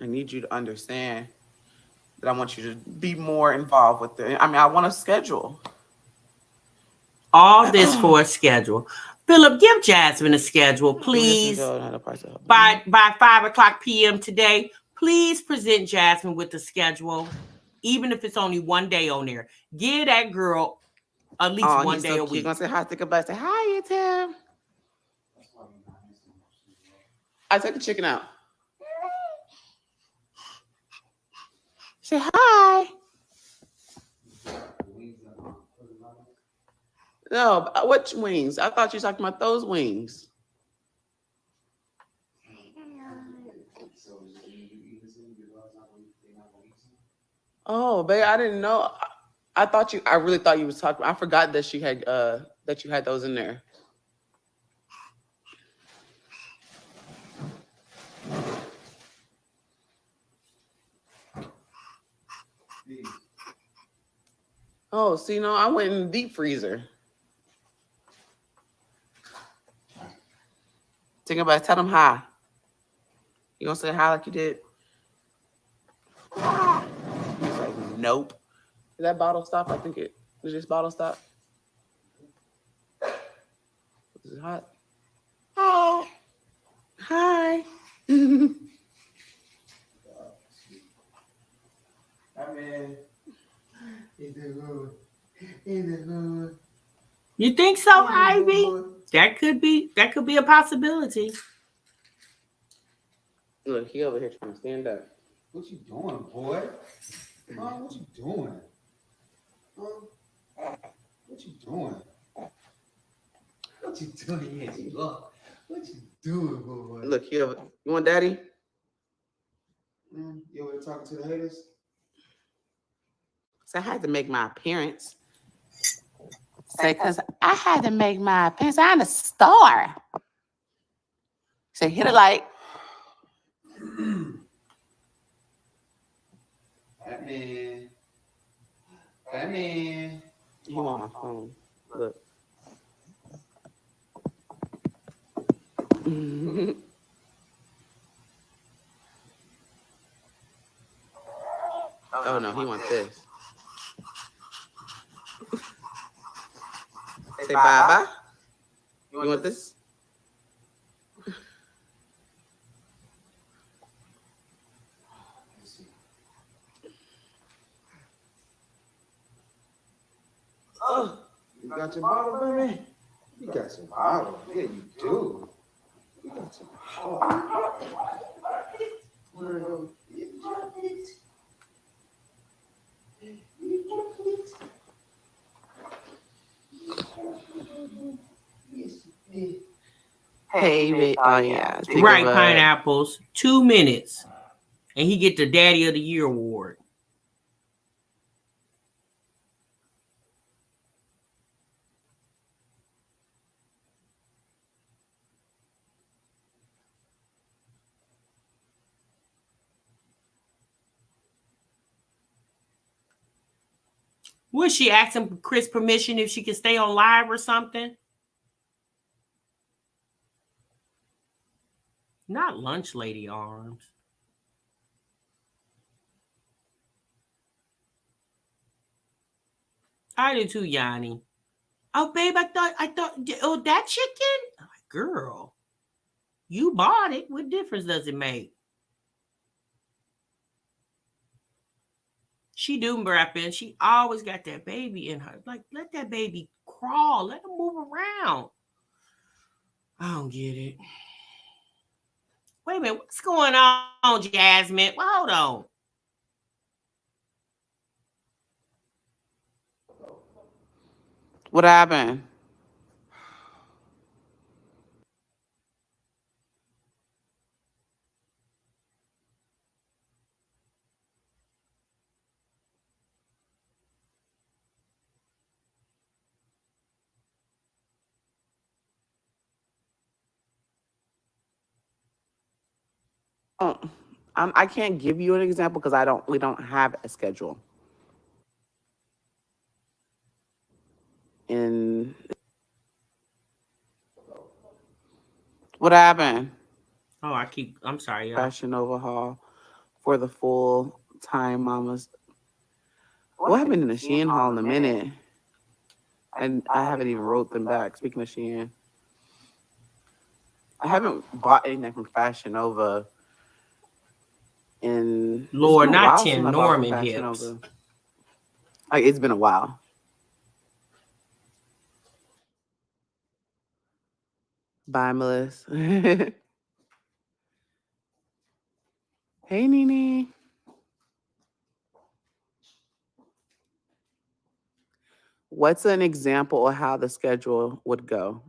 I need you to understand that I want you to be more involved with it. I mean, I want a schedule.
All this for a schedule. Philip, give Jasmine a schedule, please. By 5:00 p.m. today, please present Jasmine with the schedule, even if it's only one day on there. Give that girl at least one day a week.
He's gonna say hi, think about it. Say hi, Tim. I took the chicken out. Say hi. No, what wings? I thought you were talking about those wings. Oh, babe, I didn't know. I really thought you was talking. I forgot that you had those in there. Oh, see, no, I went in the deep freezer. Think about it. Tell them hi. You gonna say hi like you did? He's like, nope. Did that bottle stop? I think did this bottle stop? Is it hot? Hi. Hi. I mean,
You think so, Ivy? That could be a possibility.
Look, he over here trying to stand up.
What you doing, boy? Mom, what you doing? What you doing? What you doing? Yes, you look. What you doing, boy?
Look, he over. You want daddy?
You over there talking to the haters?
So I had to make my appearance. Say, because I had to make my appearance. I'm a star. Say, hit a light.
Batman.
You want my phone. Look. Oh, no, he wants this. Say bye-bye. You want this?
Oh, you got your bottle, baby? You got your bottle. Yeah, you do. You got your bottle. Where it go? You dropped it. You dropped it. Yes, you did.
Hey, oh yeah.
Right, pineapples. 2 minutes. And he get the Daddy of the Year award. Was she asking Chris permission if she could stay on live or something? Not lunch lady arms. I do too, Yanni. Oh, babe, I thought, oh, that chicken? I'm like, girl, you bought it. What difference does it make? She do repping. She always got that baby in her. Like, let that baby crawl. Let him move around. I don't get it. Wait a minute. What's going on, Jasmine? Well, hold on.
What happened? I can't give you an example because we don't have a schedule. And what happened?
Oh, I'm sorry, y'all.
Fashion overhaul for the full time mamas. What happened in the Shein haul in a minute? And I haven't even wrote them back. Speaking of Shein, I haven't bought anything from Fashion Nova in
Lord, not 10 Norman hips.
Nova. Like, it's been a while. Bye, Melissa. Hey, Nene. What's an example of how the schedule would go?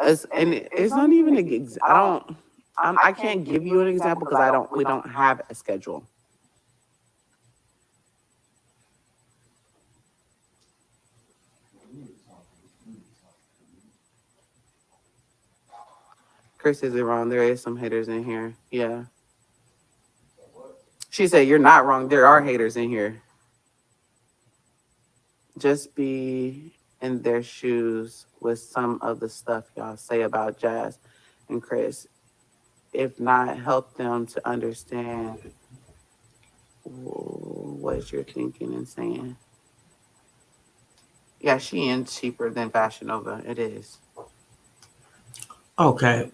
It's not even I can't give you an example because we don't have a schedule. Chris isn't wrong. There is some haters in here. Yeah. She said, you're not wrong. There are haters in here. Just be in their shoes with some of the stuff y'all say about Jazz and Chris. If not, help them to understand what you're thinking and saying. Yeah, Shein's cheaper than Fashion Nova. It is.
Okay.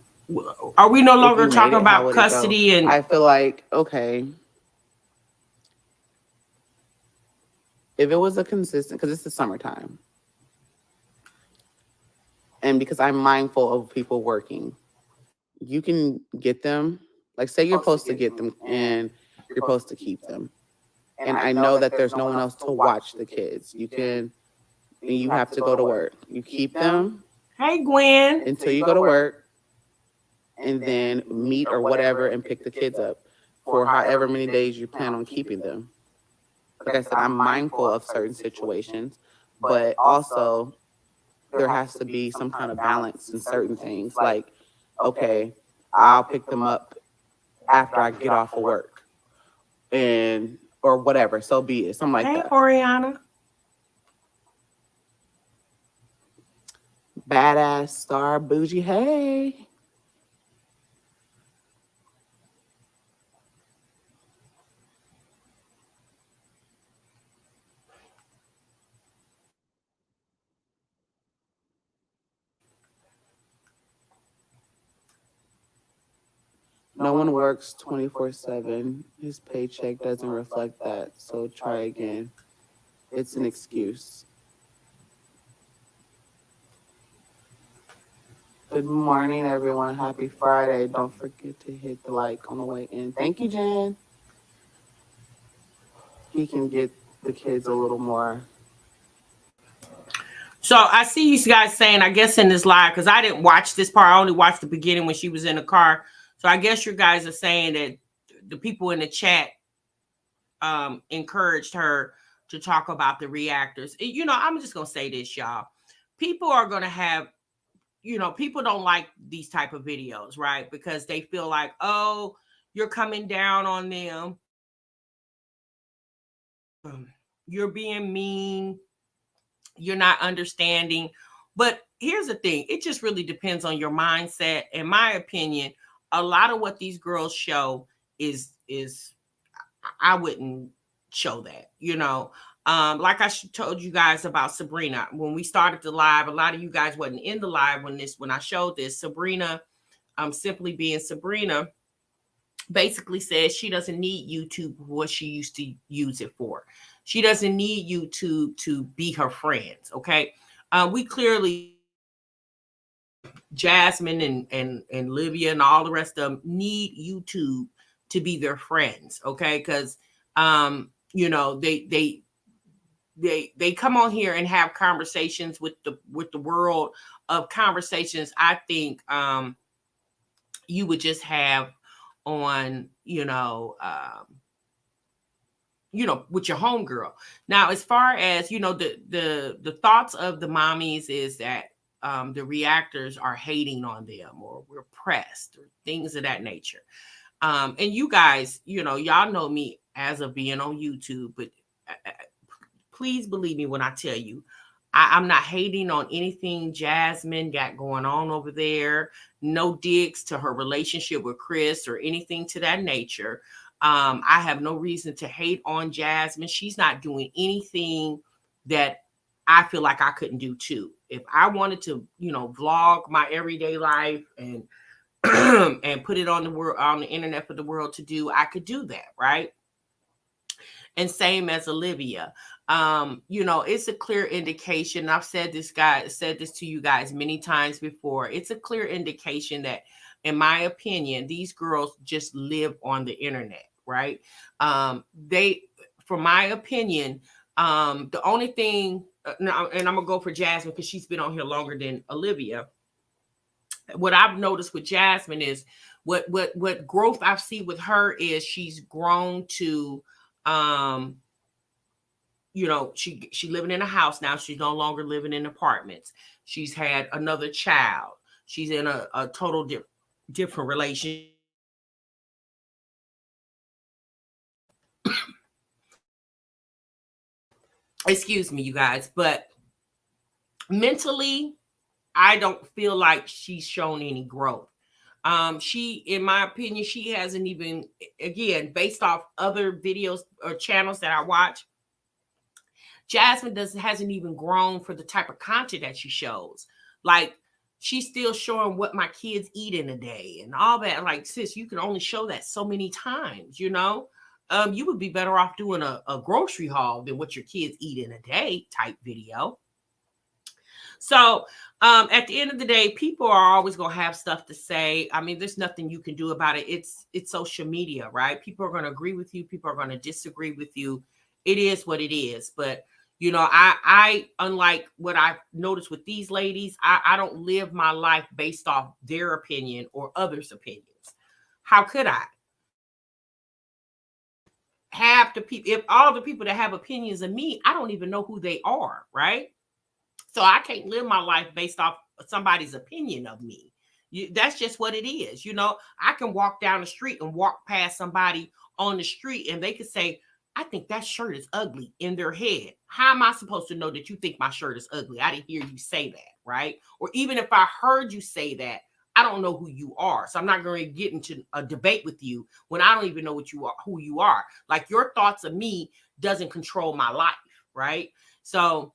Are we no longer talking about custody? And
I feel like, okay, if it was a consistent, because it's the summertime, and because I'm mindful of people working, you can get them, like say you're supposed to get them and you're supposed to keep them. And I know that there's no one else to watch the kids. You have to go to work. You keep them.
Hey, Gwen.
Until you go to work, and then meet or whatever and pick the kids up for however many days you plan on keeping them. Like I said, I'm mindful of certain situations, but also there has to be some kind of balance in certain things. Like, okay, I'll pick them up after I get off of work or whatever. So be it. Something like that.
Hey, Oriana.
Badass star bougie. Hey. No one works 24/7. His paycheck doesn't reflect that, so try again. It's an excuse. Good morning, everyone. Happy Friday. Don't forget to hit the like on the way in. Thank you, Jen. He can get the kids a little more.
So I see you guys saying, I guess in this live, because I didn't watch this part. I only watched the beginning when she was in the car. So I guess you guys are saying that the people in the chat encouraged her to talk about the reactors. You know, I'm just going to say this, y'all. People are going to have, you know, people don't like these type of videos, right? Because they feel like, oh, you're coming down on them. You're being mean. You're not understanding. But here's the thing. It just really depends on your mindset. In my opinion, a lot of what these girls show is I wouldn't show that, you know. Like I told you guys about Sabrina when we started the live. A lot of you guys wasn't in the live when I showed this. Sabrina, simply being Sabrina, basically says she doesn't need YouTube for what she used to use it for. She doesn't need YouTube to be her friends. Okay, we clearly Jasmine and Livia and all the rest of them need YouTube to be their friends, okay? Because you know, they come on here and have conversations with the world of conversations. I think you would just have on, you know, with your homegirl. Now, as far as, you know, the thoughts of the mommies is that the reactors are hating on them or repressed or things of that nature. And you guys, you know, y'all know me as of being on YouTube, but please believe me when I tell you, I'm not hating on anything Jasmine got going on over there. No digs to her relationship with Chris or anything to that nature. I have no reason to hate on Jasmine. She's not doing anything that I feel like I couldn't do too. If I wanted to, you know, vlog my everyday life and and put it on the internet for the world to do, I could do that, right? And same as Olivia. You know, it's a clear indication. I've said this to you guys many times before. It's a clear indication that, in my opinion, these girls just live on the internet, right? For my opinion, the only thing, and I'm gonna go for Jasmine because she's been on here longer than Olivia. What I've noticed with Jasmine is what growth I see with her is she's grown to, you know, she living in a house now. She's no longer living in apartments. She's had another child. She's in a total different relationship. Excuse me, you guys, but mentally, I don't feel like she's shown any growth. She, in my opinion, she hasn't even, again, based off other videos or channels that I watch, Jasmine hasn't even grown for the type of content that she shows. Like, she's still showing what my kids eat in a day and all that. Like, sis, you can only show that so many times, you know? You would be better off doing a grocery haul than what your kids eat in a day type video. So at the end of the day, people are always going to have stuff to say. I mean, there's nothing you can do about it. It's social media, right? People are going to agree with you. People are going to disagree with you. It is what it is. But, you know, I unlike what I've noticed with these ladies, I don't live my life based off their opinion or others' opinions. How could I? Half the people, if all the people that have opinions of me, I don't even know who they are, right? So I can't live my life based off somebody's opinion of me. That's just what it is. You know, I can walk down the street and walk past somebody on the street and they could say, I think that shirt is ugly in their head. How am I supposed to know that you think my shirt is ugly? I didn't hear you say that, right? Or even if I heard you say that, I don't know who you are. So I'm not going to get into a debate with you when I don't even know what you are, who you are. Like, your thoughts of me doesn't control my life, right? So,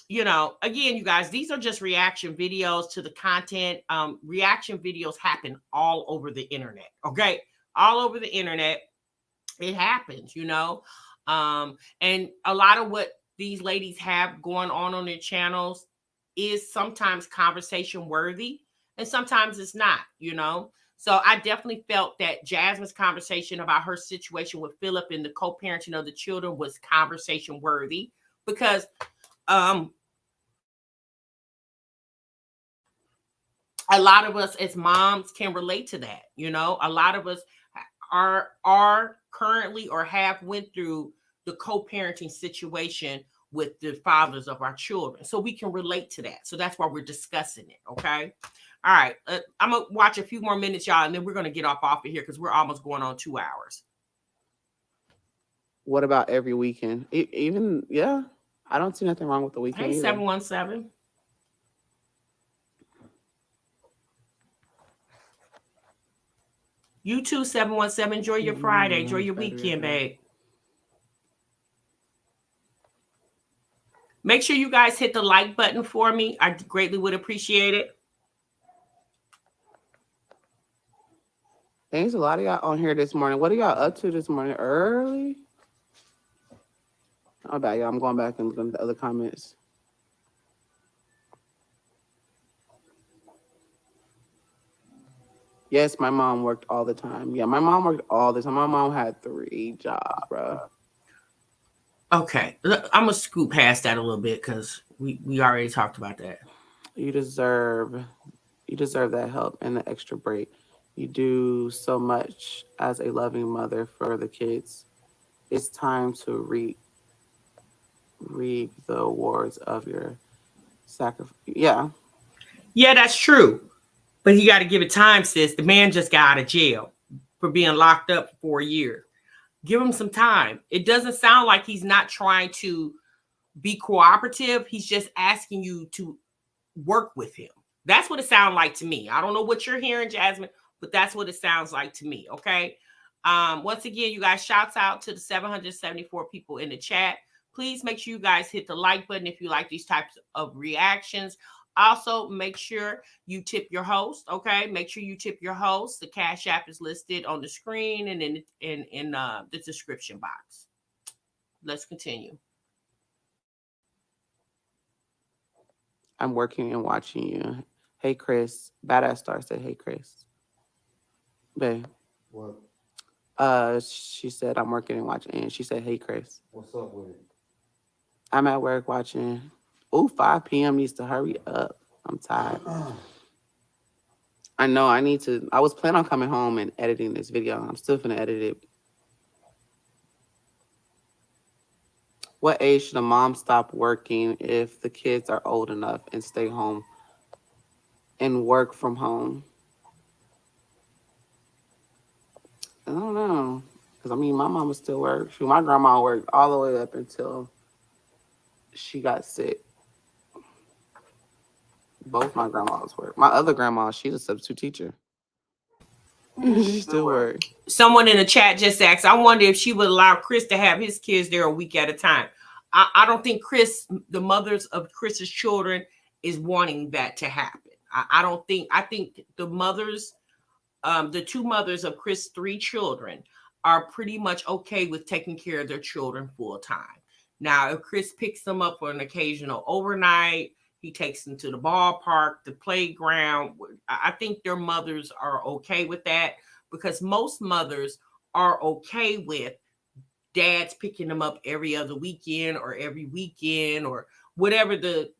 you know, again, you guys, these are just reaction videos to the content. Reaction videos happen all over the internet, okay? All over the internet. It happens, you know? And a lot of what these ladies have going on their channels is sometimes conversation worthy and sometimes it's not, you know? So I definitely felt that Jasmine's conversation about her situation with Philip and the co-parenting of the children was conversation worthy because a lot of us as moms can relate to that. You know, a lot of us are currently or have went through the co-parenting situation with the fathers of our children. So we can relate to that. So that's why we're discussing it. Okay. All right. I'm going to watch a few more minutes, y'all, and then we're going to get off of here because we're almost going on 2 hours.
What about every weekend? Even, yeah, I don't see nothing wrong with the weekend.
Hey,
either.
717. You too, 717. Enjoy your Friday. Enjoy your weekend, babe. Make sure you guys hit the like button for me. I greatly would appreciate it.
There's a lot of y'all on here this morning. What are y'all up to this morning? Early? Oh, bad, y'all. I'm going back and looking at the other comments. Yes, my mom worked all the time. Yeah, my mom worked all the time. My mom had 3 jobs, bro.
Okay, I'm gonna scoot past that a little bit because we already talked about that.
You deserve that help and the extra break. You do so much as a loving mother for the kids. It's time to reap the awards of your sacrifice. Yeah.
Yeah, that's true. But you got to give it time, sis. The man just got out of jail for being locked up for 4 years. Give him some time. It doesn't sound like he's not trying to be cooperative. He's just asking you to work with him. That's what it sounds like to me. I don't know what you're hearing, Jasmine, but that's what it sounds like to me. Okay. Once again, you guys, shouts out to the 774 people in the chat. Please make sure you guys hit the like button if you like these types of reactions. Also, make sure you tip your host. Okay, make sure you tip your host. The Cash App is listed on the screen and in the description box. Let's continue.
I'm working and watching you. Hey, Chris. Badass Star said, hey, Chris. Babe.
What?
She said, I'm working and watching. And she said, hey, Chris.
What's up with it?
I'm at work watching. Ooh, 5 p.m. needs to hurry up. I'm tired. I know I need to. I was planning on coming home and editing this video. I'm still going to edit it. What age should a mom stop working if the kids are old enough and stay home and work from home? I don't know. Because, I mean, my mama still works. My grandma worked all the way up until she got sick. Both my grandmas work. My other grandma, she's a substitute teacher. She still works.
Someone in the chat just asked, I wonder if she would allow Chris to have his kids there a week at a time. I don't think Chris, the mothers of Chris's children, is wanting that to happen. I think the mothers, the 2 mothers of Chris' 3 children are pretty much okay with taking care of their children full time. Now, if Chris picks them up for an occasional overnight, he takes them to the ballpark, the playground, I think their mothers are okay with that, because most mothers are okay with dads picking them up every other weekend or every weekend or whatever the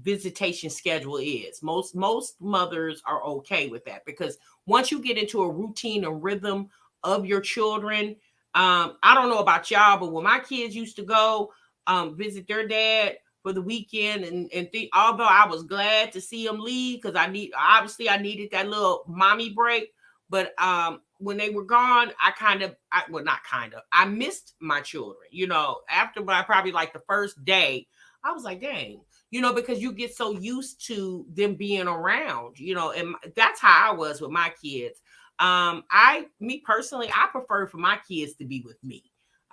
visitation schedule is. Most mothers are okay with that, because once you get into a routine and rhythm of your children, I don't know about y'all, but when my kids used to go visit their dad for the weekend, and although I was glad to see them leave, because I needed that little mommy break, but when they were gone, I missed my children. You know, after probably like the first day, I was like, dang, you know, because you get so used to them being around, you know, and that's how I was with my kids. Me personally, I prefer for my kids to be with me.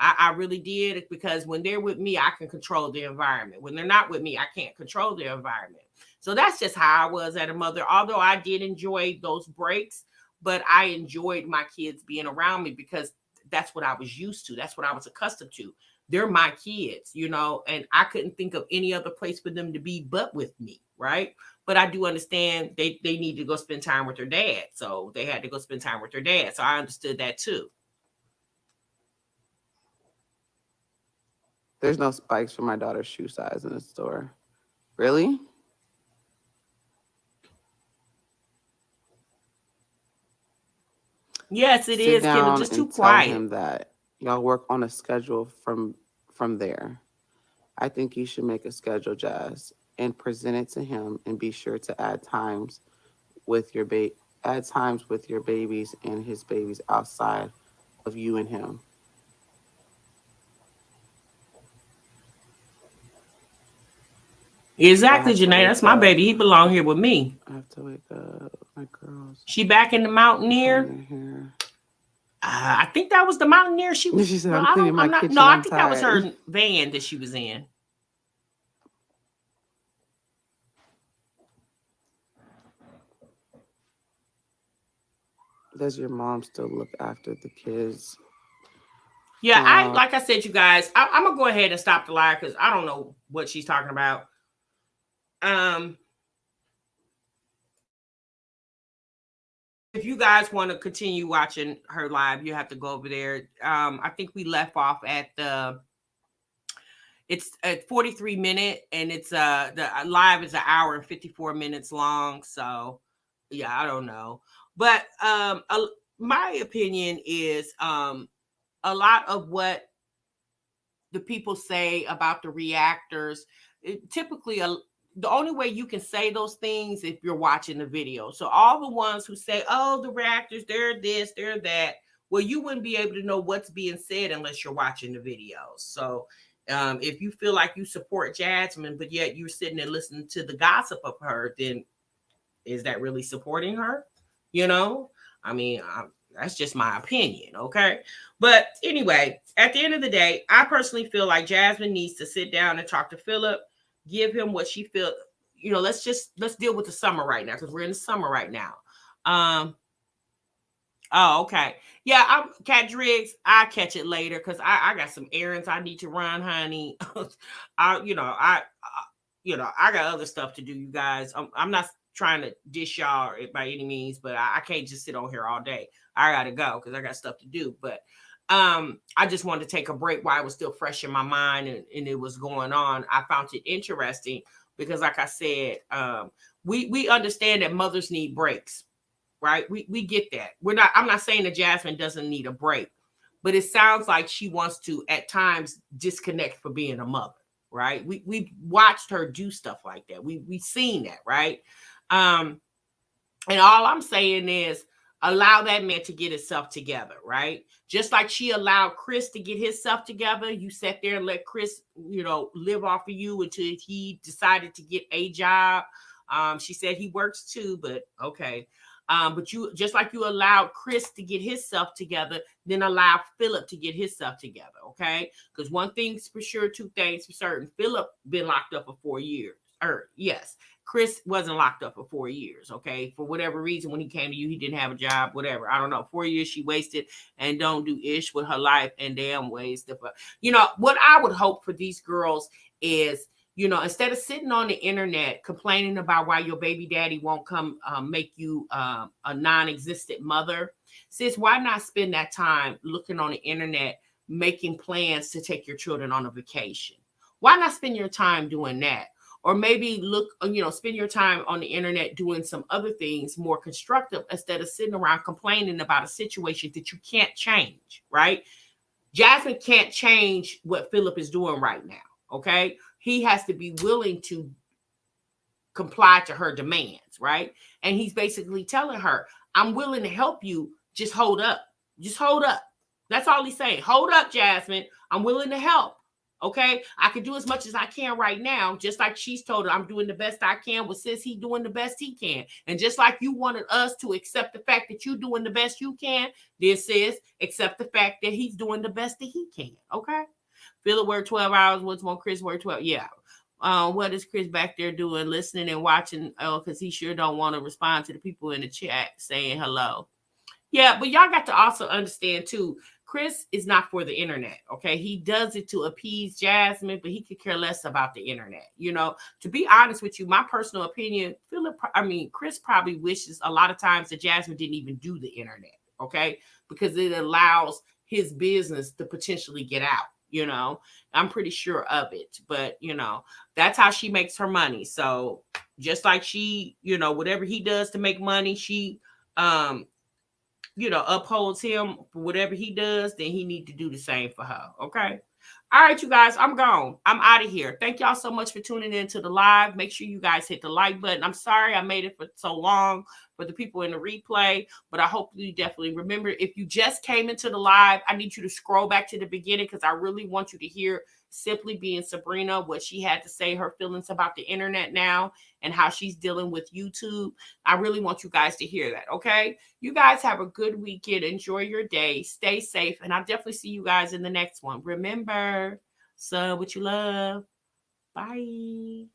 I really did, because when they're with me, I can control the environment. When they're not with me, I can't control the environment. So that's just how I was as a mother. Although I did enjoy those breaks, but I enjoyed my kids being around me, because that's what I was used to. That's what I was accustomed to. They're my kids, you know, and I couldn't think of any other place for them to be but with me, right? But I do understand they need to go spend time with their dad. So they had to go spend time with their dad. So I understood that too.
There's no spikes for my daughter's shoe size in the store. Really?
Yes, it is, Kendall. Just too quiet.
Tell him that y'all work on a schedule from there. I think you should make a schedule, Jazz, and present it to him, and be sure to add times with your babies and his babies outside of you and him.
Exactly, Janae. That's my baby. He belong here with me.
I have to wake up. My girls.
She back in the Mountaineer. I think that was the Mountaineer she was.
She said, I'm cleaning my kitchen.
No, I think that was her van that she was in.
Does your mom still look after the kids?
Yeah, like I said, you guys, I'm gonna go ahead and stop the live, because I don't know what she's talking about. if you guys want to continue watching her live, you have to go over there. I think we left off at it's at 43 minute, and it's the live is an hour and 54 minutes long. So yeah, I don't know, but my opinion is a lot of what the people say about the reactors, typically the only way you can say those things if you're watching the video. So all the ones who say, oh, the reactors, they're this, they're that, well, you wouldn't be able to know what's being said unless you're watching the videos. So if you feel like you support Jasmine, but yet you're sitting and listening to the gossip of her, then is that really supporting her? You know, I mean, that's just my opinion, okay? But anyway, at the end of the day, I personally feel like Jasmine needs to sit down and talk to Philip, give him what she feels. You know, let's deal with the summer right now, because we're in the summer right now. Oh, okay. Yeah, I'm Cat Driggs. I'll catch it later because I got some errands I need to run, honey. I got other stuff to do, you guys. I'm not trying to dish y'all by any means, but I can't just sit on here all day. I gotta go because I got stuff to do. But I just wanted to take a break while it was still fresh in my mind and it was going on. I found it interesting because, like I said, we understand that mothers need breaks. Right? We get that. I'm not saying that Jasmine doesn't need a break, but it sounds like she wants to at times disconnect for being a mother, right? We watched her do stuff like that. We've seen that, right? And all I'm saying is allow that man to get himself together, right? Just like she allowed Chris to get himself together, you sat there and let Chris, live off of you until he decided to get a job. She said he works too, but okay. But you, just like you allowed Chris to get himself together, then allow Philip to get himself together, okay? Because one thing's for sure, two things for certain. Philip been locked up for 4 years. Yes, Chris wasn't locked up for 4 years, okay? For whatever reason, when he came to you, he didn't have a job, whatever. I don't know. 4 years she wasted and don't do ish with her life and damn wasted. But, what I would hope for these girls is, instead of sitting on the internet complaining about why your baby daddy won't come make you a non-existent mother, sis, why not spend that time looking on the internet, making plans to take your children on a vacation? Why not spend your time doing that? Or maybe spend your time on the internet doing some other things more constructive instead of sitting around complaining about a situation that you can't change, right? Jasmine can't change what Philip is doing right now, okay? He has to be willing to comply to her demands, right? And he's basically telling her, I'm willing to help you. Just hold up. Just hold up. That's all he's saying. Hold up, Jasmine. I'm willing to help. Okay? I can do as much as I can right now, just like she's told her I'm doing the best I can. Well, sis, he's doing the best he can. And just like you wanted us to accept the fact that you're doing the best you can, this sis, accept the fact that he's doing the best that he can. Okay? Philip worked 12 hours. What's more, Chris worked 12. Yeah. What is Chris back there doing, listening and watching? Oh, because he sure don't want to respond to the people in the chat saying hello. Yeah, but y'all got to also understand too, Chris is not for the internet, okay? He does it to appease Jasmine, but he could care less about the internet. To be honest with you, my personal opinion, Chris probably wishes a lot of times that Jasmine didn't even do the internet, okay? Because it allows his business to potentially get out. I'm pretty sure of it, but that's how she makes her money. So just like she, whatever he does to make money, she, upholds him for whatever he does, then he need to do the same for her. Okay. All right, you guys, I'm gone. I'm out of here. Thank y'all so much for tuning in to the live. Make sure you guys hit the like button. I'm sorry I made it for so long for the people in the replay, but I hope you definitely remember, if you just came into the live, I need you to scroll back to the beginning because I really want you to hear Simply Being Sabrina, what she had to say, her feelings about the internet now and how she's dealing with YouTube. I really want you guys to hear that, okay? You guys have a good weekend. Enjoy your day. Stay safe, and I'll definitely see you guys in the next one. Remember, son, what you love. Bye.